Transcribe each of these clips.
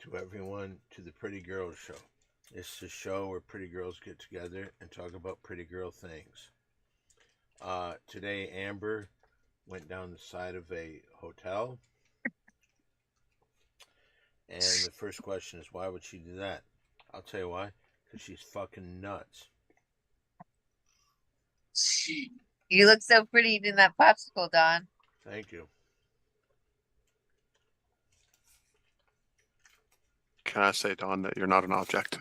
to everyone to the Pretty Girls Show. It's a show where pretty girls get together and talk about pretty girl things. Today, Amber went down the side of a hotel, and the first question is, why would she do that? I'll tell you why. Because she's fucking nuts. You look so pretty in that popsicle, Don. Thank you. Can I say, Don, that you're not an object?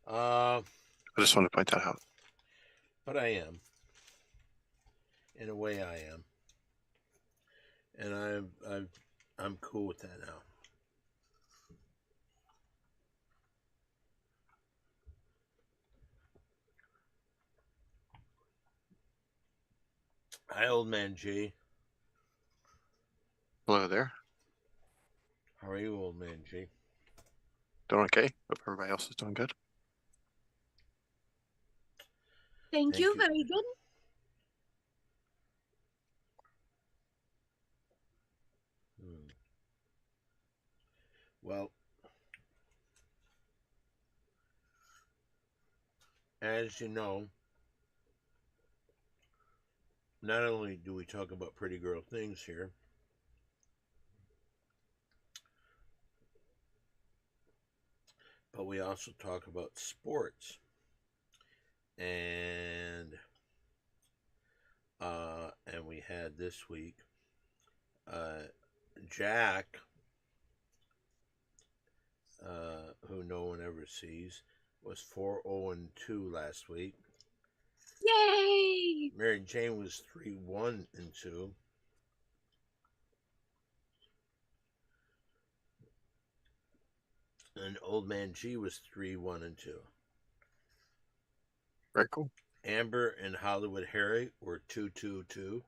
Uh, I just want to point that out. but I am. In a way, I am. And I'm cool with that now. Hi, old man G. Hello there. How are you, old man G? Doing okay? Hope everybody else is doing good. Thank you. Very good. Well, as you know, not only do we talk about pretty girl things here, but we also talk about sports. And we had this week Jack, who no one ever sees, was 4-0-2 last week. Yay! Mary Jane was 3-1-2. And Old Man G was 3-1-2. Very cool. Amber and Hollywood Harry were 2-2-2.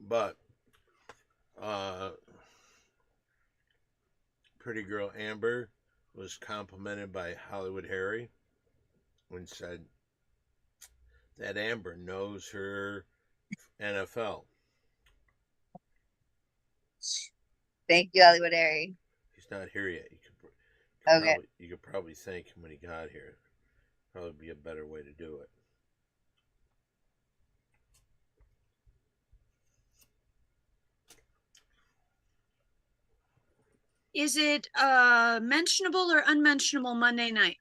But pretty girl Amber was complimented by Hollywood Harry and said that Amber knows her NFL. Thank you, Hollywood Harry. He's not here yet. You could probably thank him when he got here. Probably be a better way to do it. Is it mentionable or unmentionable Monday night?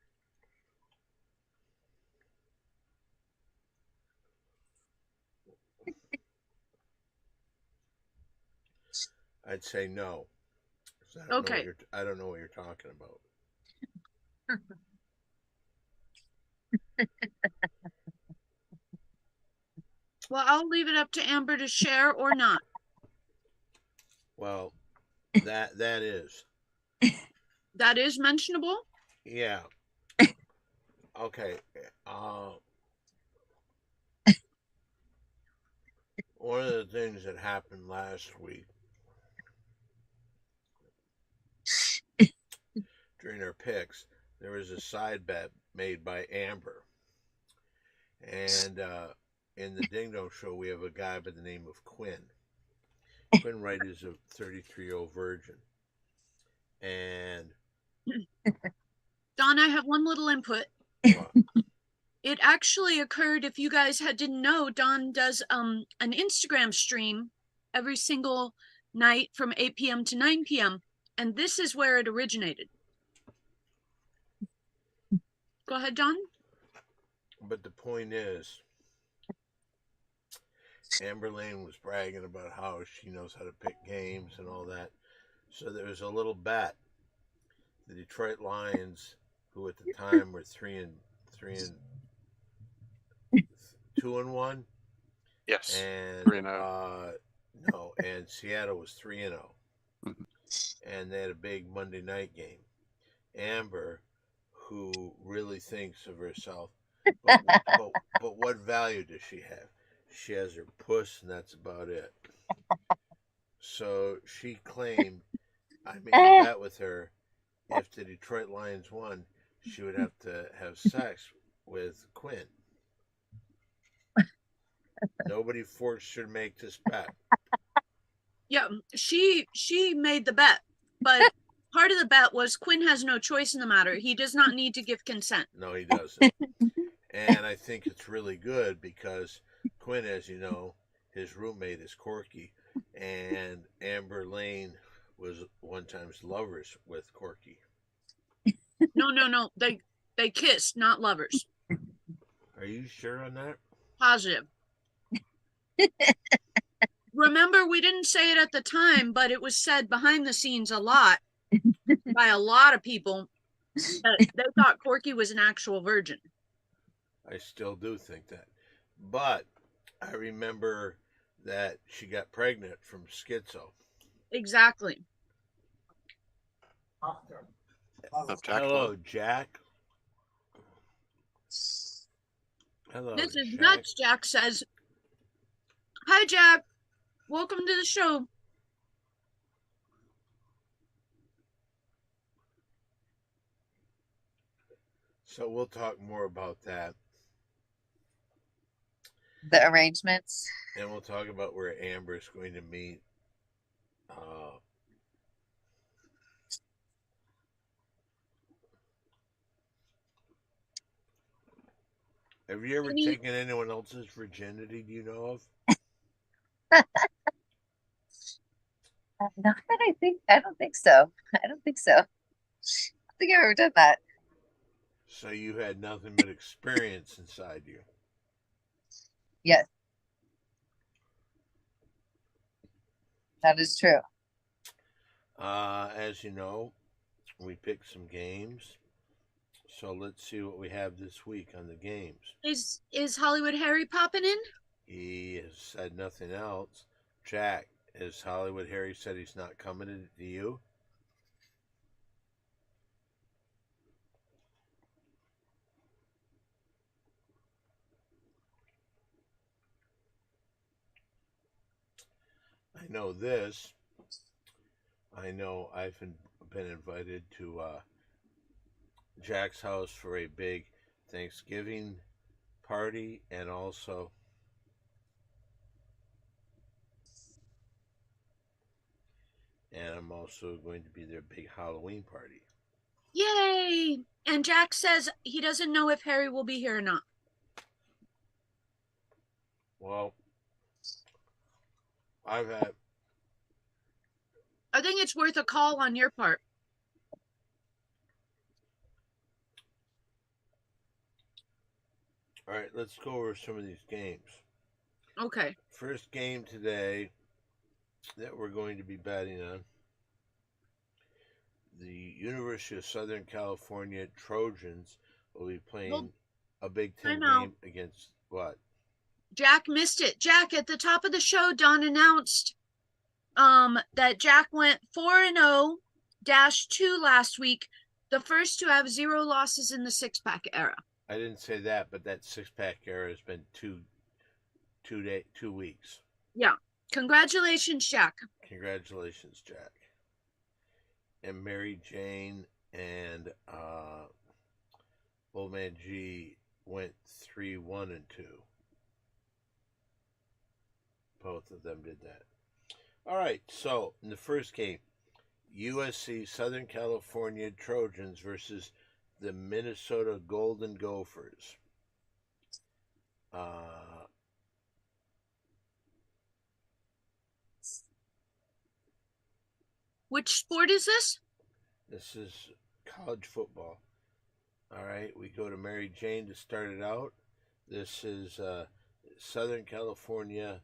I'd say no. Okay. I don't know what you're talking about. Well, I'll leave it up to Amber to share or not. Well, that is. That is mentionable? Yeah. Okay. One of the things that happened last week during our picks, there was a side bet made by Amber. And in the Ding Dong Show, we have a guy by the name of Quinn. Quinn Wright is a 33-year-old virgin. And Don, I have one little input. what? It actually occurred, if you guys didn't know, Don does an Instagram stream every single night from 8 p.m. to 9 p.m. And this is where it originated. Go ahead, Don. But the point is, Amber Lane was bragging about how she knows how to pick games and all that. So there was a little bet. The Detroit Lions, who at the time were 2-1. Yes. And 3-0. no, and Seattle was 3-0. Mhm. And they had a big Monday night game. Amber, who really thinks of herself, but what value does she have? She has her puss, and that's about it. So she claimed, I made a bet with her, if the Detroit Lions won, she would have to have sex with Quinn. Nobody forced her to make this bet. Yeah, she made the bet, but part of the bet was Quinn has no choice in the matter. He does not need to give consent. No, he doesn't. And I think it's really good because Quinn, as you know, his roommate is Corky, and Amber Lane was one time's lovers with Corky. No. They kissed, not lovers. Are you sure on that? Positive. Remember, we didn't say it at the time, but it was said behind the scenes a lot by a lot of people that they thought Corky was an actual virgin. I still do think that. But I remember that she got pregnant from schizo. Exactly. Up, Jack. Hello, Jack. Hello, This is Jack. nuts, Jack says. Hi, Jack. Welcome to the show. So we'll talk more about that. The arrangements. And we'll talk about where Amber's going to meet have you ever taken anyone else's virginity, do you know of? Not that I don't think so. I don't think so. I don't think I've ever done that. So you had nothing but experience inside you. Yes. That is true. As you know, we picked some games. So let's see what we have this week on the games. Is Hollywood Harry popping in? He has said nothing else. Jack, has Hollywood Harry said he's not coming to you? I know this. I know I've been invited to Jack's house for a big Thanksgiving party, and also I'm also going to be their big Halloween party. Yay! And Jack says he doesn't know if Harry will be here or not. Well, I think it's worth a call on your part. All right, let's go over some of these games. Okay. First game today that we're going to be betting on, the University of Southern California Trojans will be playing a Big Ten game against what? Jack missed it. Jack, at the top of the show, Don announced that Jack went 4-0-2 last week, the first to have 0 losses in the six-pack era. I didn't say that, but that six-pack era has been 2 weeks. Yeah. Congratulations, Jack. Congratulations, Jack. And Mary Jane and Old Man G went 3-1-2. Both of them did that. All right, so in the first game, USC Southern California Trojans versus the Minnesota Golden Gophers. Which sport is this? This is college football. All right, we go to Mary Jane to start it out. This is Southern California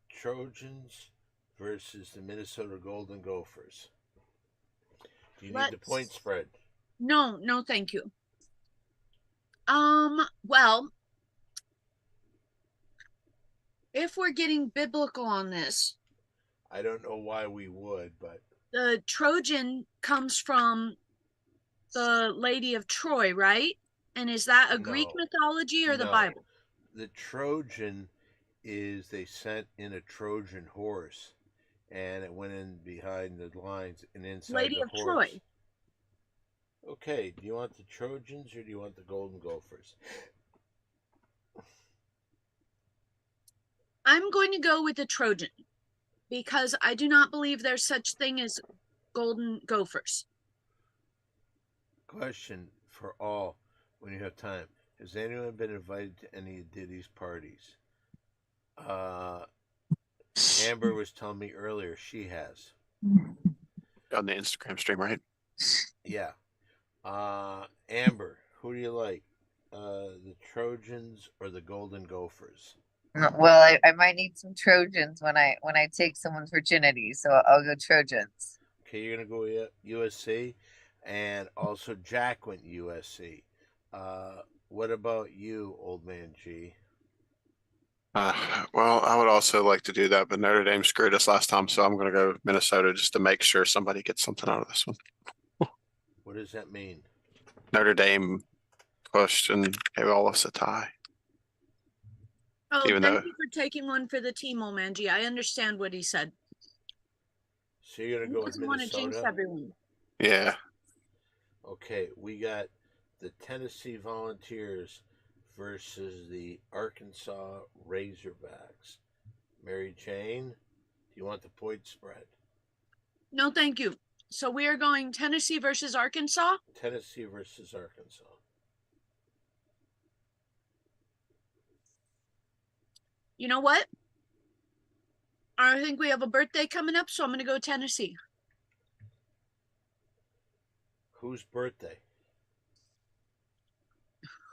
Trojans versus the Minnesota Golden Gophers. Do you need the point spread? No, thank you. Well, if we're getting biblical on this, I don't know why we would, but the Trojan comes from the Lady of Troy, right? And is that a Greek mythology or the Bible? The Trojan is they sent in a Trojan horse, and it went in behind the lines and inside Lady the of horse. Troy. Okay, do you want the Trojans or do you want the Golden Gophers? I'm going to go with the Trojan because I do not believe there's such thing as golden gophers. Question for all when you have time. Has anyone been invited to any of Diddy's parties? Amber was telling me earlier she has. On the Instagram stream, right? Yeah. Amber, who do you like? The Trojans or the Golden Gophers? Well, I might need some Trojans when I take someone's virginity, so I'll go Trojans. Okay, you're gonna go with USC, and also Jack went USC. What about you, old man G? Well, I would also like to do that, but Notre Dame screwed us last time, so I'm going to go with Minnesota just to make sure somebody gets something out of this one. What does that mean? Notre Dame pushed and gave all us a tie. Oh, Even thank though- you for taking one for the team, Omanji. I understand what he said. So you're gonna He go with doesn't want to jinx Minnesota? everyone. Yeah. Okay, we got the Tennessee Volunteers versus the Arkansas Razorbacks. Mary Jane, do you want the point spread? No, thank you. So we are going Tennessee versus Arkansas. Tennessee versus Arkansas. You know what? I think we have a birthday coming up, so I'm going to go Tennessee. Whose birthday?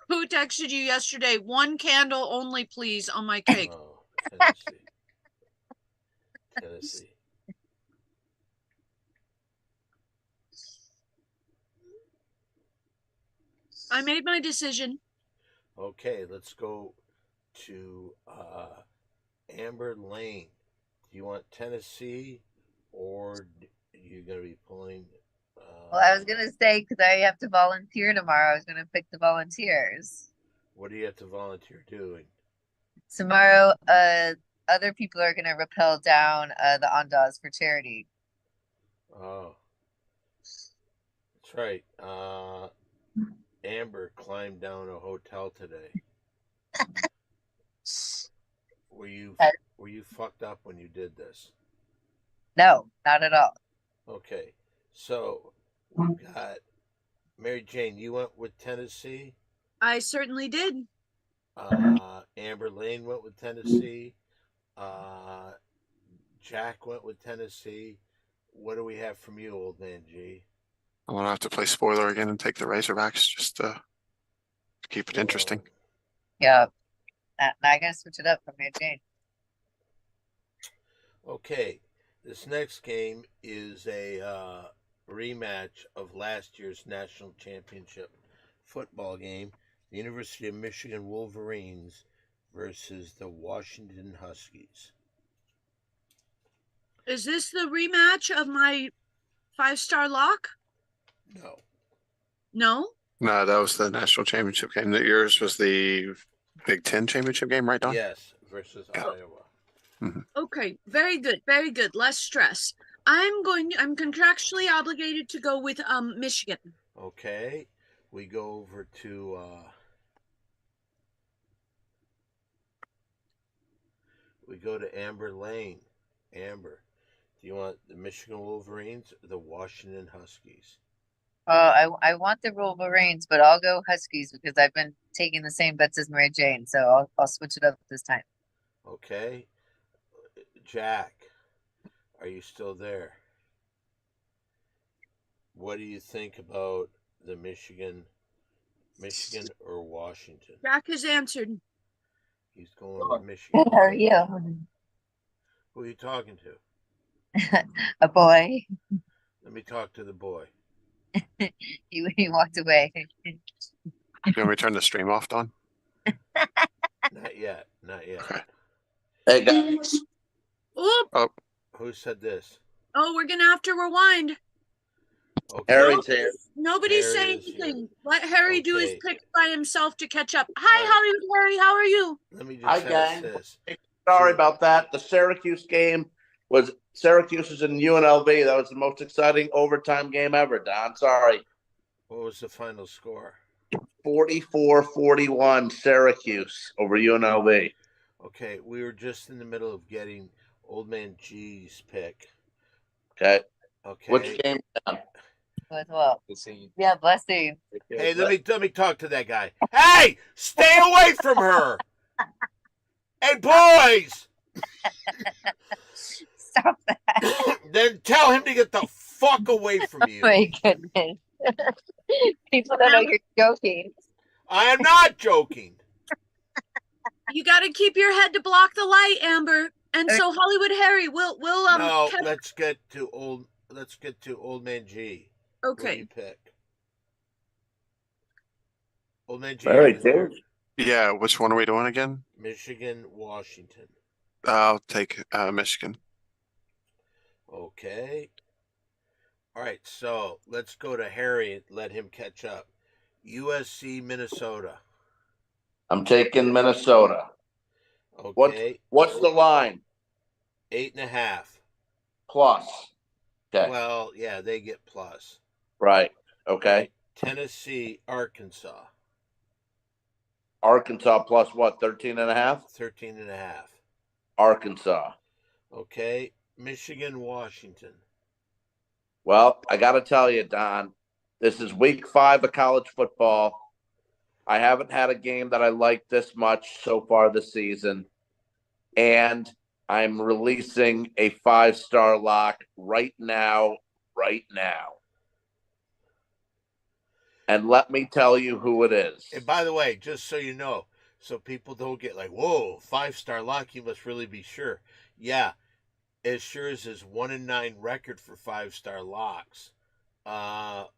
Who texted you yesterday? One candle only, please, on my cake. Oh, Tennessee. Tennessee. I made my decision. Okay, let's go to Amber Lane. Do you want Tennessee or you gonna be pulling? Well, I was gonna say because I have to volunteer tomorrow. I was gonna pick the Volunteers. What do you have to volunteer doing? Tomorrow, other people are gonna rappel down the Ondas for charity. Oh, that's right. Amber climbed down a hotel today. Were you fucked up when you did this? No, not at all. Okay, so we've got Mary Jane. You went with Tennessee. I certainly did. Amber Lane went with Tennessee. Jack went with Tennessee. What do we have from you, old man G? I'm going to have to play spoiler again and take the Razorbacks just to keep it interesting. Yeah. Now I gotta switch it up for Mary Jane. Okay, this next game is a rematch of last year's national championship football game. The University of Michigan Wolverines versus the Washington Huskies. Is this the rematch of my 5-star lock? No. No? No, that was the national championship game. Yours was the Big Ten championship game, right, Don? Yes, versus Yeah. Iowa. Okay, very good, very good. Less stress. I'm contractually obligated to go with Michigan. Okay, we go over to we go to Amber Lane. Amber, do you want the Michigan Wolverines or the Washington Huskies? I want the Wolverines, but I'll go Huskies because I've been taking the same bets as Mary Jane, so I'll switch it up this time. Okay, Jack, are you still there? What do you think about the Michigan or Washington? Jack has answered. He's going with Michigan. Good, how are you? Who are you talking to? A boy. Let me talk to the boy. He walked away. You want me to turn the stream off, Don? Not yet. Not yet. Okay. Hey guys, Oop! Who said this? Oh, we're gonna have to rewind. Okay. Harry's here. Nobody Harry say is here. anything. Let Harry do his Okay. pick by himself to catch up. Hi, Alright. Hollywood Harry. How are you? Let me just Hi, ask gang. this. Sorry about that. The Syracuse game was Syracuse and UNLV. That was the most exciting overtime game ever, Don. Sorry. What was the final score? 44-41 Syracuse over UNLV. Okay, we were just in the middle of getting Old Man G's pick. Okay. Okay. Which game? With what? Yeah, blessing. Hey, let me talk to that guy. Hey, stay away from her. Hey, boys. Stop that. Then tell him to get the fuck away from you. My goodness. People don't know you're joking. I am not joking. You got to keep your head to block the light, Amber. And so Hollywood Harry, we'll No, catch- let's get to Old Man G. What do okay. you pick? Old Man G. Very good. Yeah, which one are we doing again? Michigan, Washington. I'll take Michigan. Okay. All right, so let's go to Harry and let him catch up. USC, Minnesota. I'm taking Minnesota. Okay. What's the line? 8.5. Plus. Okay. Well, yeah, they get plus. Right. Okay. Tennessee, Arkansas. Arkansas plus what? 13.5? 13.5. Arkansas. Okay. Michigan, Washington. Well, I got to tell you, Don, this is week 5 of college football. I haven't had a game that I like this much so far this season. And I'm releasing a 5-star lock right now. And let me tell you who it is. And by the way, just so you know, so people don't get like, whoa, 5-star lock, you must really be sure. Yeah, as sure as his 1-9 record for 5-star locks.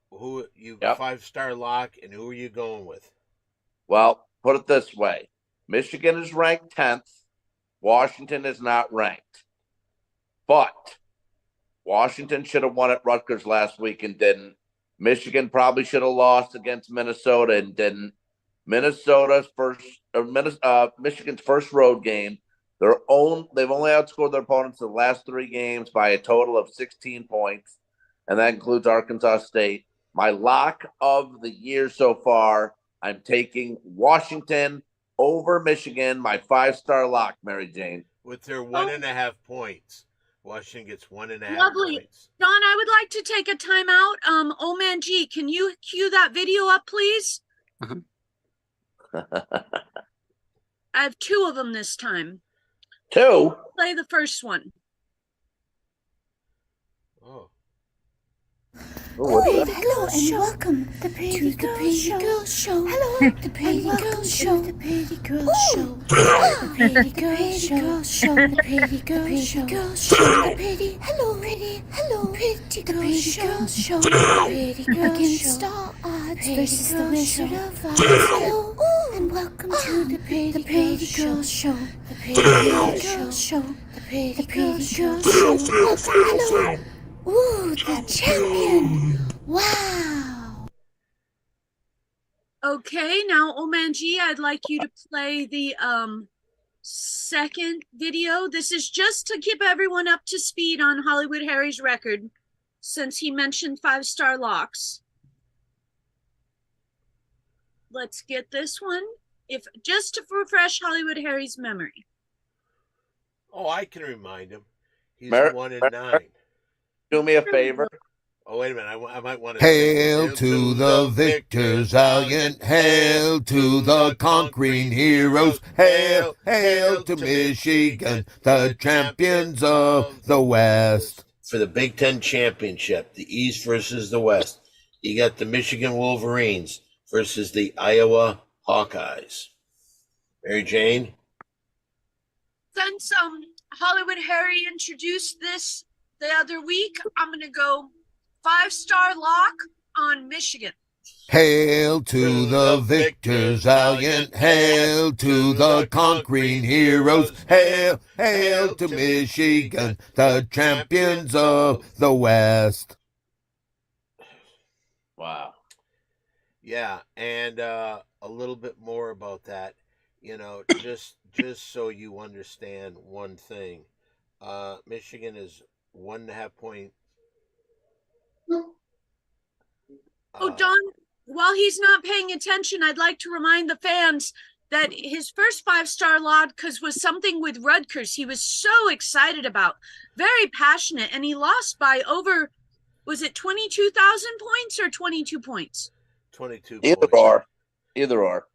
Who you Yep. 5-star lock, and who are you going with? Well, put it this way. Michigan is ranked 10th. Washington is not ranked. But Washington should have won at Rutgers last week and didn't. Michigan probably should have lost against Minnesota and didn't. Michigan's first road game. They've only outscored their opponents in the last 3 games by a total of 16 points, and that includes Arkansas State. My lock of the year so far, I'm taking Washington over Michigan, my 5-star lock, Mary Jane. With their 1.5 points. Washington gets 1.5 Lovely. points. Don, I would like to take a timeout. Old Man G, can you cue that video up, please? I have 2 of them this time. 2. Play the first one. Oh. Oh, Hello and welcome to the Pretty Girl Show. Hello, the Pretty Girl Show. The Pretty Girl Show. The Pretty Girl Show. The Pretty Girl Show. The Pretty. Hello, Pretty. Hello, Pretty Girl Show. The Pretty Girl Against Star Odds versus the Wizard of Oz. Hello, and welcome to the Pretty Girl Show. The Pretty Girl Show. The Pretty Girl Show. Hello. Ooh, the champion! Wow! Okay, now Old Man G, I'd like you to play the second video. This is just to keep everyone up to speed on Hollywood Harry's record, since he mentioned 5-star locks. Let's get this one. Just to refresh Hollywood Harry's memory. Oh, I can remind him. He's Mer- 1-9. Do me a favor. Oh, wait a minute. I might want to Hail to the victors valiant, hail to the conquering heroes, hail, hail to Michigan, the champions of the West. For the Big Ten Championship, the East versus the West, you got the Michigan Wolverines versus the Iowa Hawkeyes. Mary Jane? Since Hollywood Harry introduced this the other week, I'm going to go 5-star lock on Michigan. Hail to the victors valiant, hail to the conquering heroes, hail, hail to Michigan, the champions of the West. Wow. Yeah, and a little bit more about that. You know, just so you understand one thing. Michigan is 1.5 point. Oh, Don, while he's not paying attention, I'd like to remind the fans that his first 5-star lot was something with Rutgers he was so excited about, very passionate, and he lost by over, was it 22,000 points or 22 points? 22 Either points. or.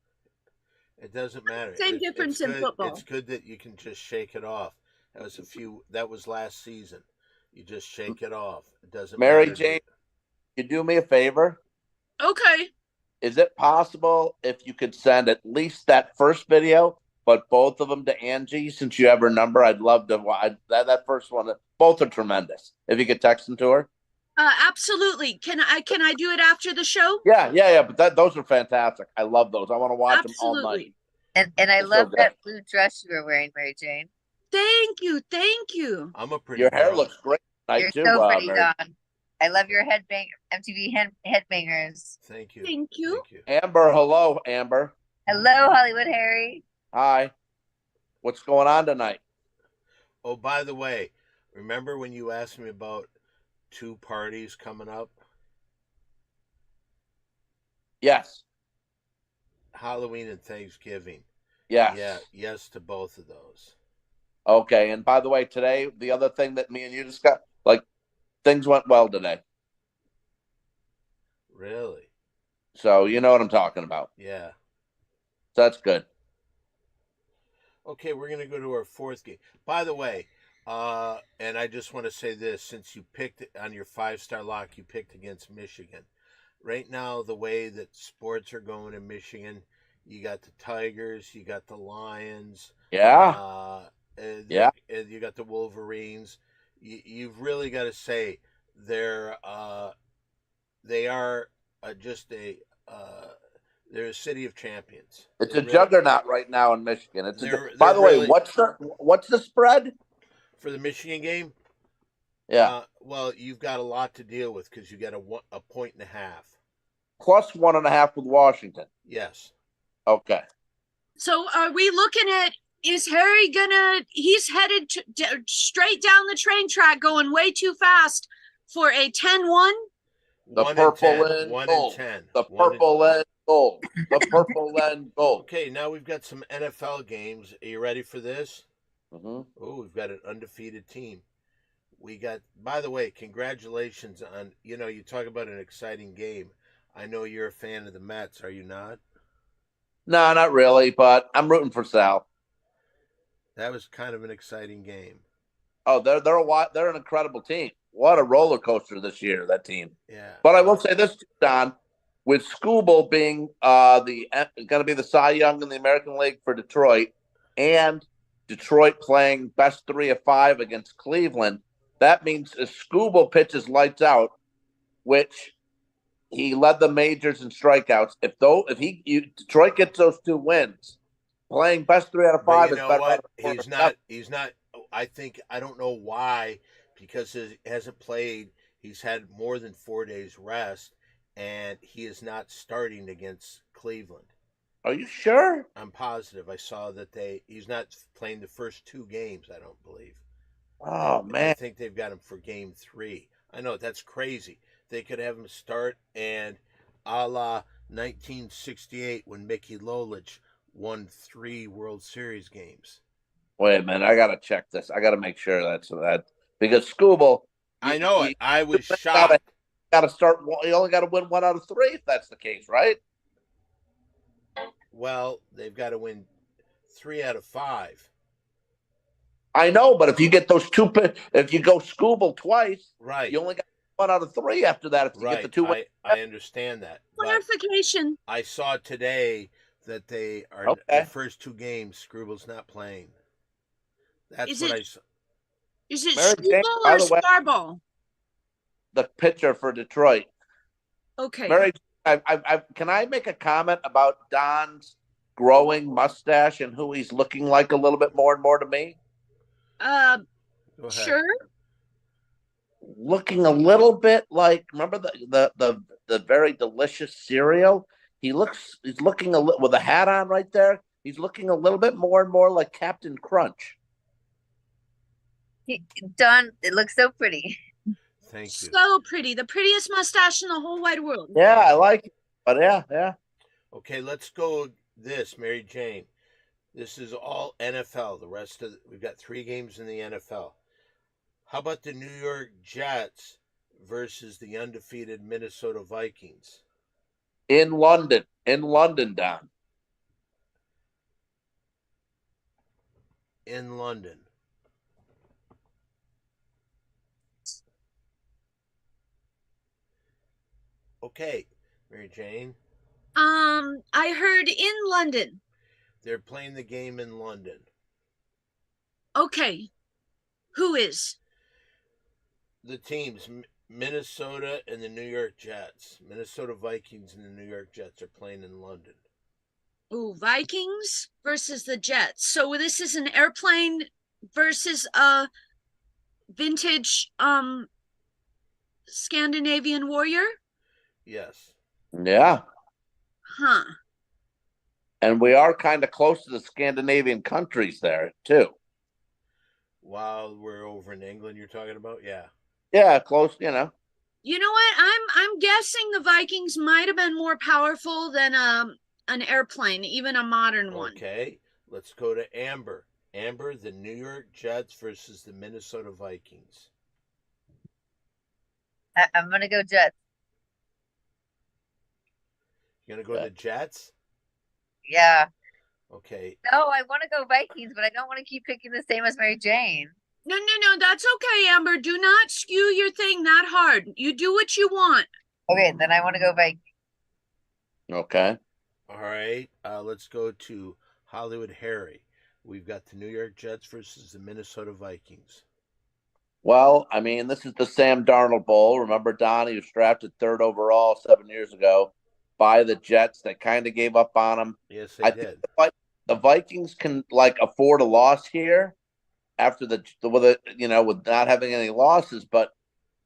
It doesn't matter. Same difference in good, football. It's good that you can just shake it off. That was last season. You just shake it off. It doesn't Mary matter. Jane, you do me a favor. Okay. Is it possible if you could send at least that first video, but both of them to Angie, since you have her number? I'd love to watch that first one. Both are tremendous. If you could text them to her. Absolutely. Can I do it after the show? Yeah. But those are fantastic. I love those. I want to watch them all night. And I It's so love good. that blue dress you were wearing, Mary Jane. Thank you. I'm a pretty Your hair girl. looks great tonight You're too. so pretty, Mary. Don. I love your MTV headbangers. Thank you. Thank you. Thank you. Amber, hello, Amber. Hello, Hollywood Harry. Hi. What's going on tonight? Oh, by the way, remember when you asked me about 2 parties coming up? Yes. Halloween and Thanksgiving. Yes. Yeah, yes to both of those. Okay. And by the way, today, the other thing that me and you discussed, like, things went well today. Really? So you know what I'm talking about. Yeah. So that's good. Okay, we're going to go to our 4th game. By the way, and I just want to say this, since you picked on your 5-star lock, you picked against Michigan. Right now, the way that sports are going in Michigan, you got the Tigers, you got the Lions. Yeah. Yeah. You got the Wolverines. You've really got to say they are just they're a city of champions. It's They're a really- juggernaut right now in Michigan. They're By the way, really- what's the spread? for the Michigan game. Yeah. Well, you've got a lot to deal with because you got a 1.5. Plus 1.5 with Washington. Yes. Okay. So are we looking at, is Harry he's headed straight down the train track going way too fast for a 10-1? The 1 purple and 10. and 1 gold. and 10. The 1 and- purple and gold. The purple and gold. Okay, now we've got some NFL games. Are you ready for this? Mm-hmm. Oh, we've got an undefeated team. We got, by the way, congratulations on, you talk about an exciting game. I know you're a fan of the Mets, are you not? No, not really, but I'm rooting for Sal. That was kind of an exciting game. Oh, they're an incredible team. What a roller coaster this year, that team. Yeah. But I will say this, Don, with Skubal being going to be the Cy Young in the American League for Detroit, and Detroit playing best 3 of 5 against Cleveland, that means if Skubal pitches lights out, which he led the majors in strikeouts. If Detroit gets those 2 wins, playing best 3 out of 5 But you is know better. what? than He's not. I don't know why, because he hasn't played. He's had more than 4 days rest, and he is not starting against Cleveland. Are you sure? I'm positive. I saw that he's not playing the first 2 games. I don't believe. Oh, I man. think they've got him for game 3. I know that's crazy. They could have him start, and a la 1968 when Mickey Lolich won 3 World Series games. Wait a minute. I got to check this. I got to make sure that's that. Because Skubal, I know it. I was gotta- shocked. got to start. You only got to win 1 out of 3 if that's the case, right? Well, they've got to win 3 out of 5. I know, but if you get those 2, if you go Skubal twice, Right. you only got 1 out of 3 after that. If you get the 2 wins. I understand that. But Clarification. I saw today that they are Okay. the first 2 games. Scribbles not playing. That's Is what it- I saw. Is it Mary Jane, Skubal by or the way- Starball? The pitcher for Detroit. Okay. Mary, can I make a comment about Don's growing mustache and who he's looking like a little bit more and more to me? Go ahead. Sure. Looking a little bit like, remember the very delicious cereal? He's looking a little with a hat on right there. He's looking a little bit more and more like Captain Crunch. Don, it looks so pretty. Thank you. So pretty. The prettiest mustache in the whole wide world. Yeah, I like it. But yeah. Okay, let's go this, Mary Jane? This is all NFL. We've got 3 games in the NFL. How about the New York Jets versus the undefeated Minnesota Vikings? In London, Don. In London. Okay, Mary Jane. I heard in London. They're playing the game in London. Okay. Who is? The teams, Minnesota and the New York Jets. Minnesota Vikings and the New York Jets are playing in London. Ooh, Vikings versus the Jets. So this is an airplane versus a vintage Scandinavian warrior? Yes. Yeah. Huh. And we are kind of close to the Scandinavian countries there, too. While we're over in England, you're talking about? Yeah. Yeah, close, you know. You know what? I'm guessing the Vikings might have been more powerful than an airplane, even a modern one. Okay, let's go to Amber. Amber, the New York Jets versus the Minnesota Vikings. I'm gonna go Jets. You gonna go the Jets? Yeah. Okay. No, I want to go Vikings, but I don't want to keep picking the same as Mary Jane. No, that's okay, Amber. Do not skew your thing that hard. You do what you want. Okay, then I want to go Vikings. Okay. All right. Let's go to Hollywood Harry. We've got the New York Jets versus the Minnesota Vikings. Well, I mean, this is the Sam Darnold Bowl. Remember, Don, he was drafted 3rd overall 7 years ago by the Jets. They kind of gave up on him. Yes, they did. Think the Vikings can afford a loss here after with not having any losses. But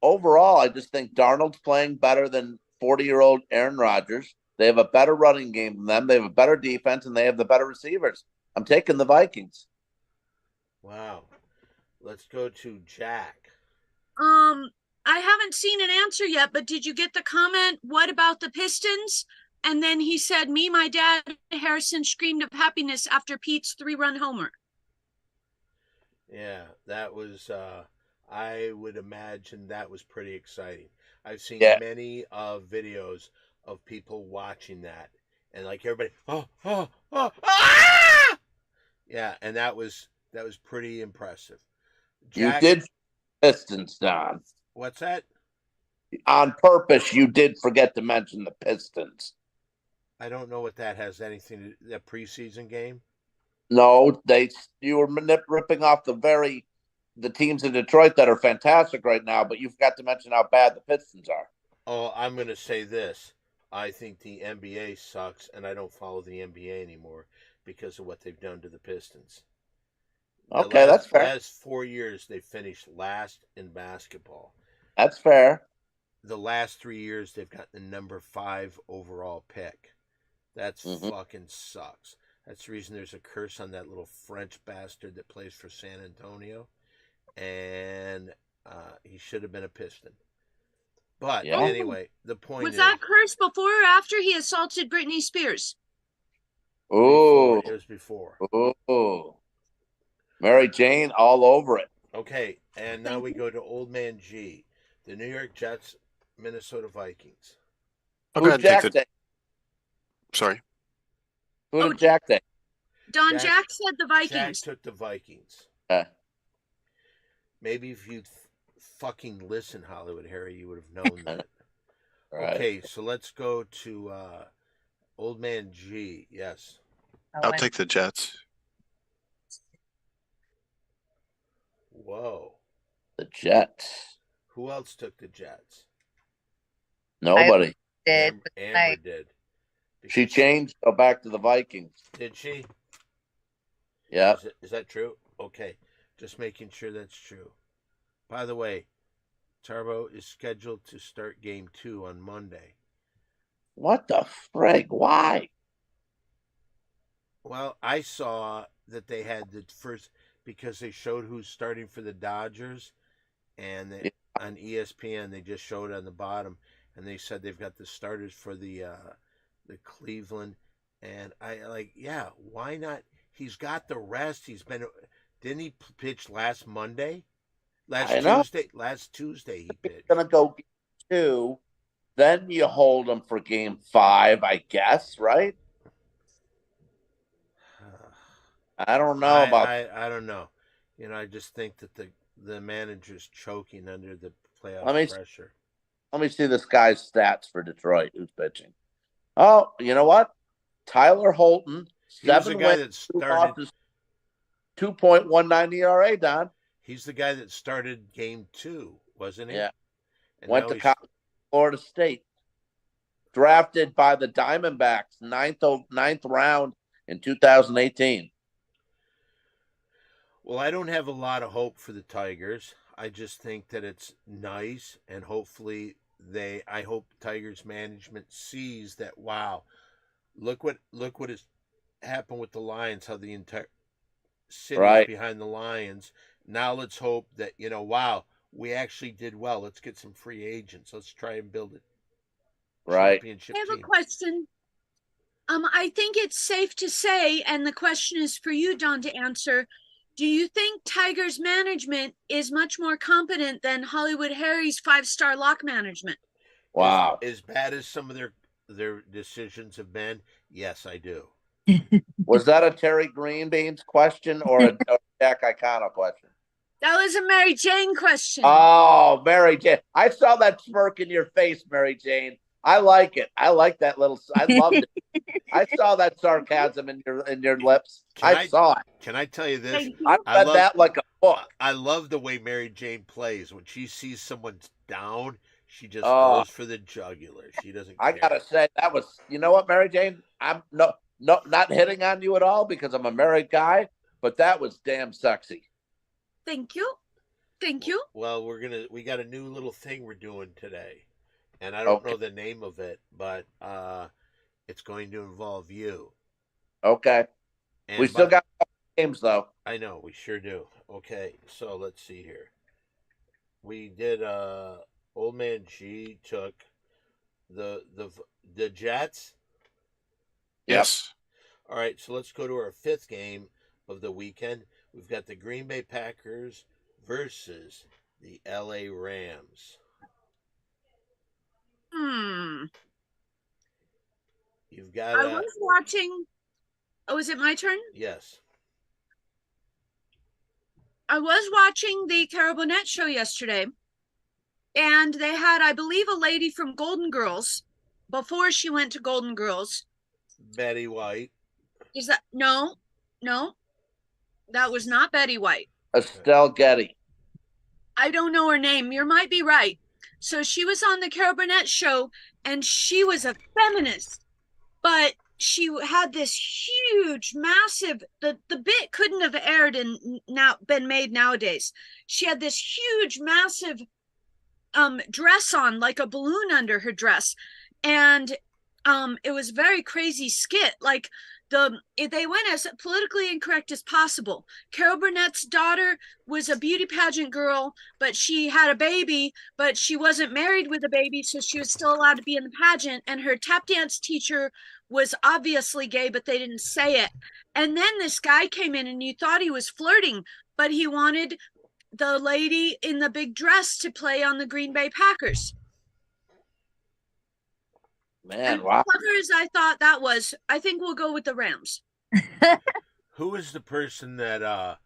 overall, I just think Darnold's playing better than 40-year-old Aaron Rodgers. They have a better running game than them. They have a better defense, and they have the better receivers. I'm taking the Vikings. Wow. Let's go to Jack. I haven't seen an answer yet, but did you get the comment? What about the Pistons? And then he said, "Me, my dad, Harrison screamed of happiness after Pete's 3-run homer." Yeah, that was. I would imagine that was pretty exciting. I've seen many videos of people watching that, and everybody, ah! Yeah, and that was pretty impressive. Jack, you did Pistons, Don. What's that? On purpose, you did forget to mention the Pistons. I don't know what that has anything to the preseason game. No, you were ripping off the teams in Detroit that are fantastic right now, but you forgot to mention how bad the Pistons are. Oh, I'm going to say this. I think the NBA sucks, and I don't follow the NBA anymore because of what they've done to the Pistons. Okay, that's fair. The last 4 years, they finished last in basketball. That's fair. The last 3 years, they've got the number 5 overall pick. That's fucking sucks. That's the reason there's a curse on that little French bastard that plays for San Antonio. And he should have been a Piston. But anyway, the point was that curse before or after he assaulted Britney Spears? Oh, it was before. Oh, Mary Jane all over it. Okay, and now we go to Old Man G, the New York Jets, Minnesota Vikings. Who's Jack take? Sorry. Who did Jack take? Don Jack said the Vikings. Jack took the Vikings. Maybe if you'd fucking listen, Hollywood Harry, you would have known that. Right. Okay, so let's go to Old Man G. Yes. I'll take the Jets. Whoa. The Jets. Who else took the Jets? Nobody. Amber did. She changed to go back to the Vikings. Did she? Yeah. Is that true? Okay. Just making sure that's true. By the way, Turbo is scheduled to start game 2 on Monday. What the frig? Why? Well, I saw that they had the first, because they showed who's starting for the Dodgers, and on ESPN they just showed on the bottom, and they said they've got the starters for the Cleveland And I like, yeah, why not? He's got the rest. Didn't he pitch last Monday? I know. Last Tuesday he pitched. Gonna go game 2, then you hold him for game 5, I guess, right? I don't know about. I don't know. I just think that the manager's choking under the playoff Let me- pressure. Let me see this guy's stats for Detroit. Who's pitching? Oh, you know what? Tyler Holton, He was the 7 guy wins, that 2 started. losses, 2.19 ERA. Don He's the guy that started game 2, wasn't he? Yeah. And went now to he's- college, Florida State, drafted by the Diamondbacks, ninth round in 2018. Well, I don't have a lot of hope for the Tigers. I just think that it's nice, and hopefully I hope Tigers management sees that. Wow, look what has happened with the Lions. How the entire city Right. is behind the Lions. Now let's hope that wow, we actually did well. Let's get some free agents. Let's try and build it. Right. Championship I have a team. question. I think it's safe to say, and the question is for you, Don, to answer. Do you think Tigers management is much more competent than Hollywood Harry's 5-star lock management? Wow. As bad as some of their decisions have been, yes, I do. Was that a Terry Greenbeans question or a Jack Icano question? That was a Mary Jane question. Oh, Mary Jane. I saw that smirk in your face, Mary Jane. I like it. I like that little. I loved it. I saw that sarcasm in your lips. I saw it. Can I tell you this? Thank you. I read that like a book. I love the way Mary Jane plays. When she sees someone's down, she just Oh. goes for the jugular. She doesn't I care. gotta say that was. You know what, Mary Jane? I'm not hitting on you at all because I'm a married guy, but that was damn sexy. Thank you. Thank you. Well, we got a new little thing we're doing today. And I don't Okay. know the name of it, but it's going to involve you. Okay. And We still got games though. I know, we sure do. Okay, so let's see here. We did Old Man G took the Jets. Yes. All right, so let's go to our 5th game of the weekend. We've got the Green Bay Packers versus the LA Rams. You've got I was watching. Oh, is it my turn? yes. I was watching the Carol Burnett show yesterday, and they had, I believe, a lady from Golden Girls before she went to Golden Girls. Betty White. Is that no? That was not Betty White. Estelle Getty. I don't know her name. You might be right. So she was on the Carol Burnett show, and she was a feminist, but she had this huge, massive. The bit couldn't have aired and now been made nowadays. She had this huge, massive dress on, like a balloon under her dress, and it was a very crazy skit. Like they went as politically incorrect as possible. Carol Burnett's daughter was a beauty pageant girl, but she had a baby, but she wasn't married with a baby, so she was still allowed to be in the pageant. And her tap dance teacher was obviously gay, but they didn't say it. And then this guy came in and you thought he was flirting, but he wanted the lady in the big dress to play on the Green Bay Packers. Man, And wow. clever as I thought that was, I think we'll go with the Rams. Who was the person that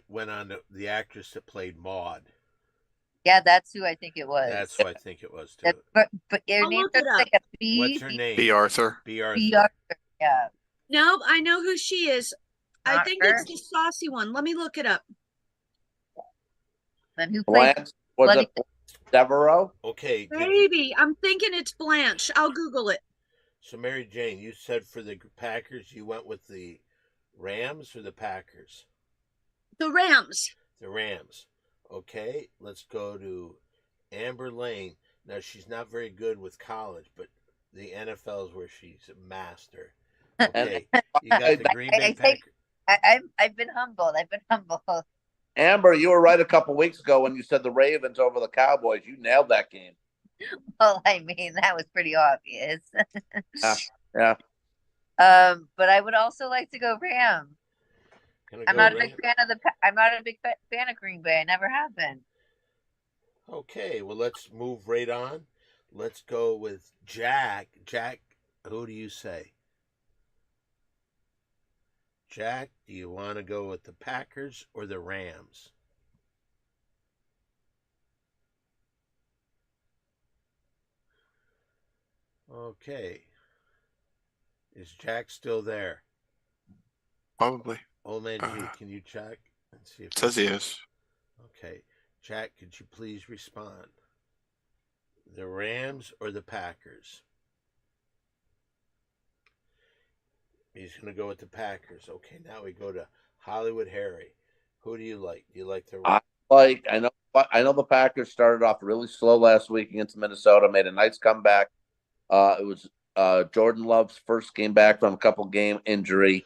went on the actress that played Maude? Yeah, that's who I think it was. That's who I think it was too. But her I'll name look it starts like a B. What's her name? B. Arthur. B. Arthur. B. Arthur. Yeah. No, I know who she is. I Not think her. it's the saucy one. Let me look it up. Then who played? Blanche was Bloody- it Devereaux? Okay. Maybe. I'm thinking it's Blanche. I'll Google it. So Mary Jane, you said for the Packers, you went with the Rams or the Packers? The Rams. The Rams. Okay, let's go to Amber Lane. Now she's not very good with college, but the NFL is where she's a master. Okay, you got the Green Bay I think- Packers. I've been humbled. Amber, you were right a couple weeks ago when you said the Ravens over the Cowboys. You nailed that game. Well, I mean, that was pretty obvious. Yeah. But I would also like to go Ram. Gonna I'm go not a Ram? big fan of I'm not a big fan of Green Bay. I never have been. Okay, well, let's move right on. Let's go with Jack. Jack, who do you say? Jack, do you want to go with the Packers or the Rams? Okay. Is Jack still there? Probably. Old man G, can you check and see if It says he is. Okay. Jack, could you please respond? The Rams or the Packers? He's going to go with the Packers. Okay, now we go to Hollywood Harry. Who do you like? Do you like the I know the Packers started off really slow last week against Minnesota, made a nice comeback. It was Jordan Love's first game back from a couple game injury.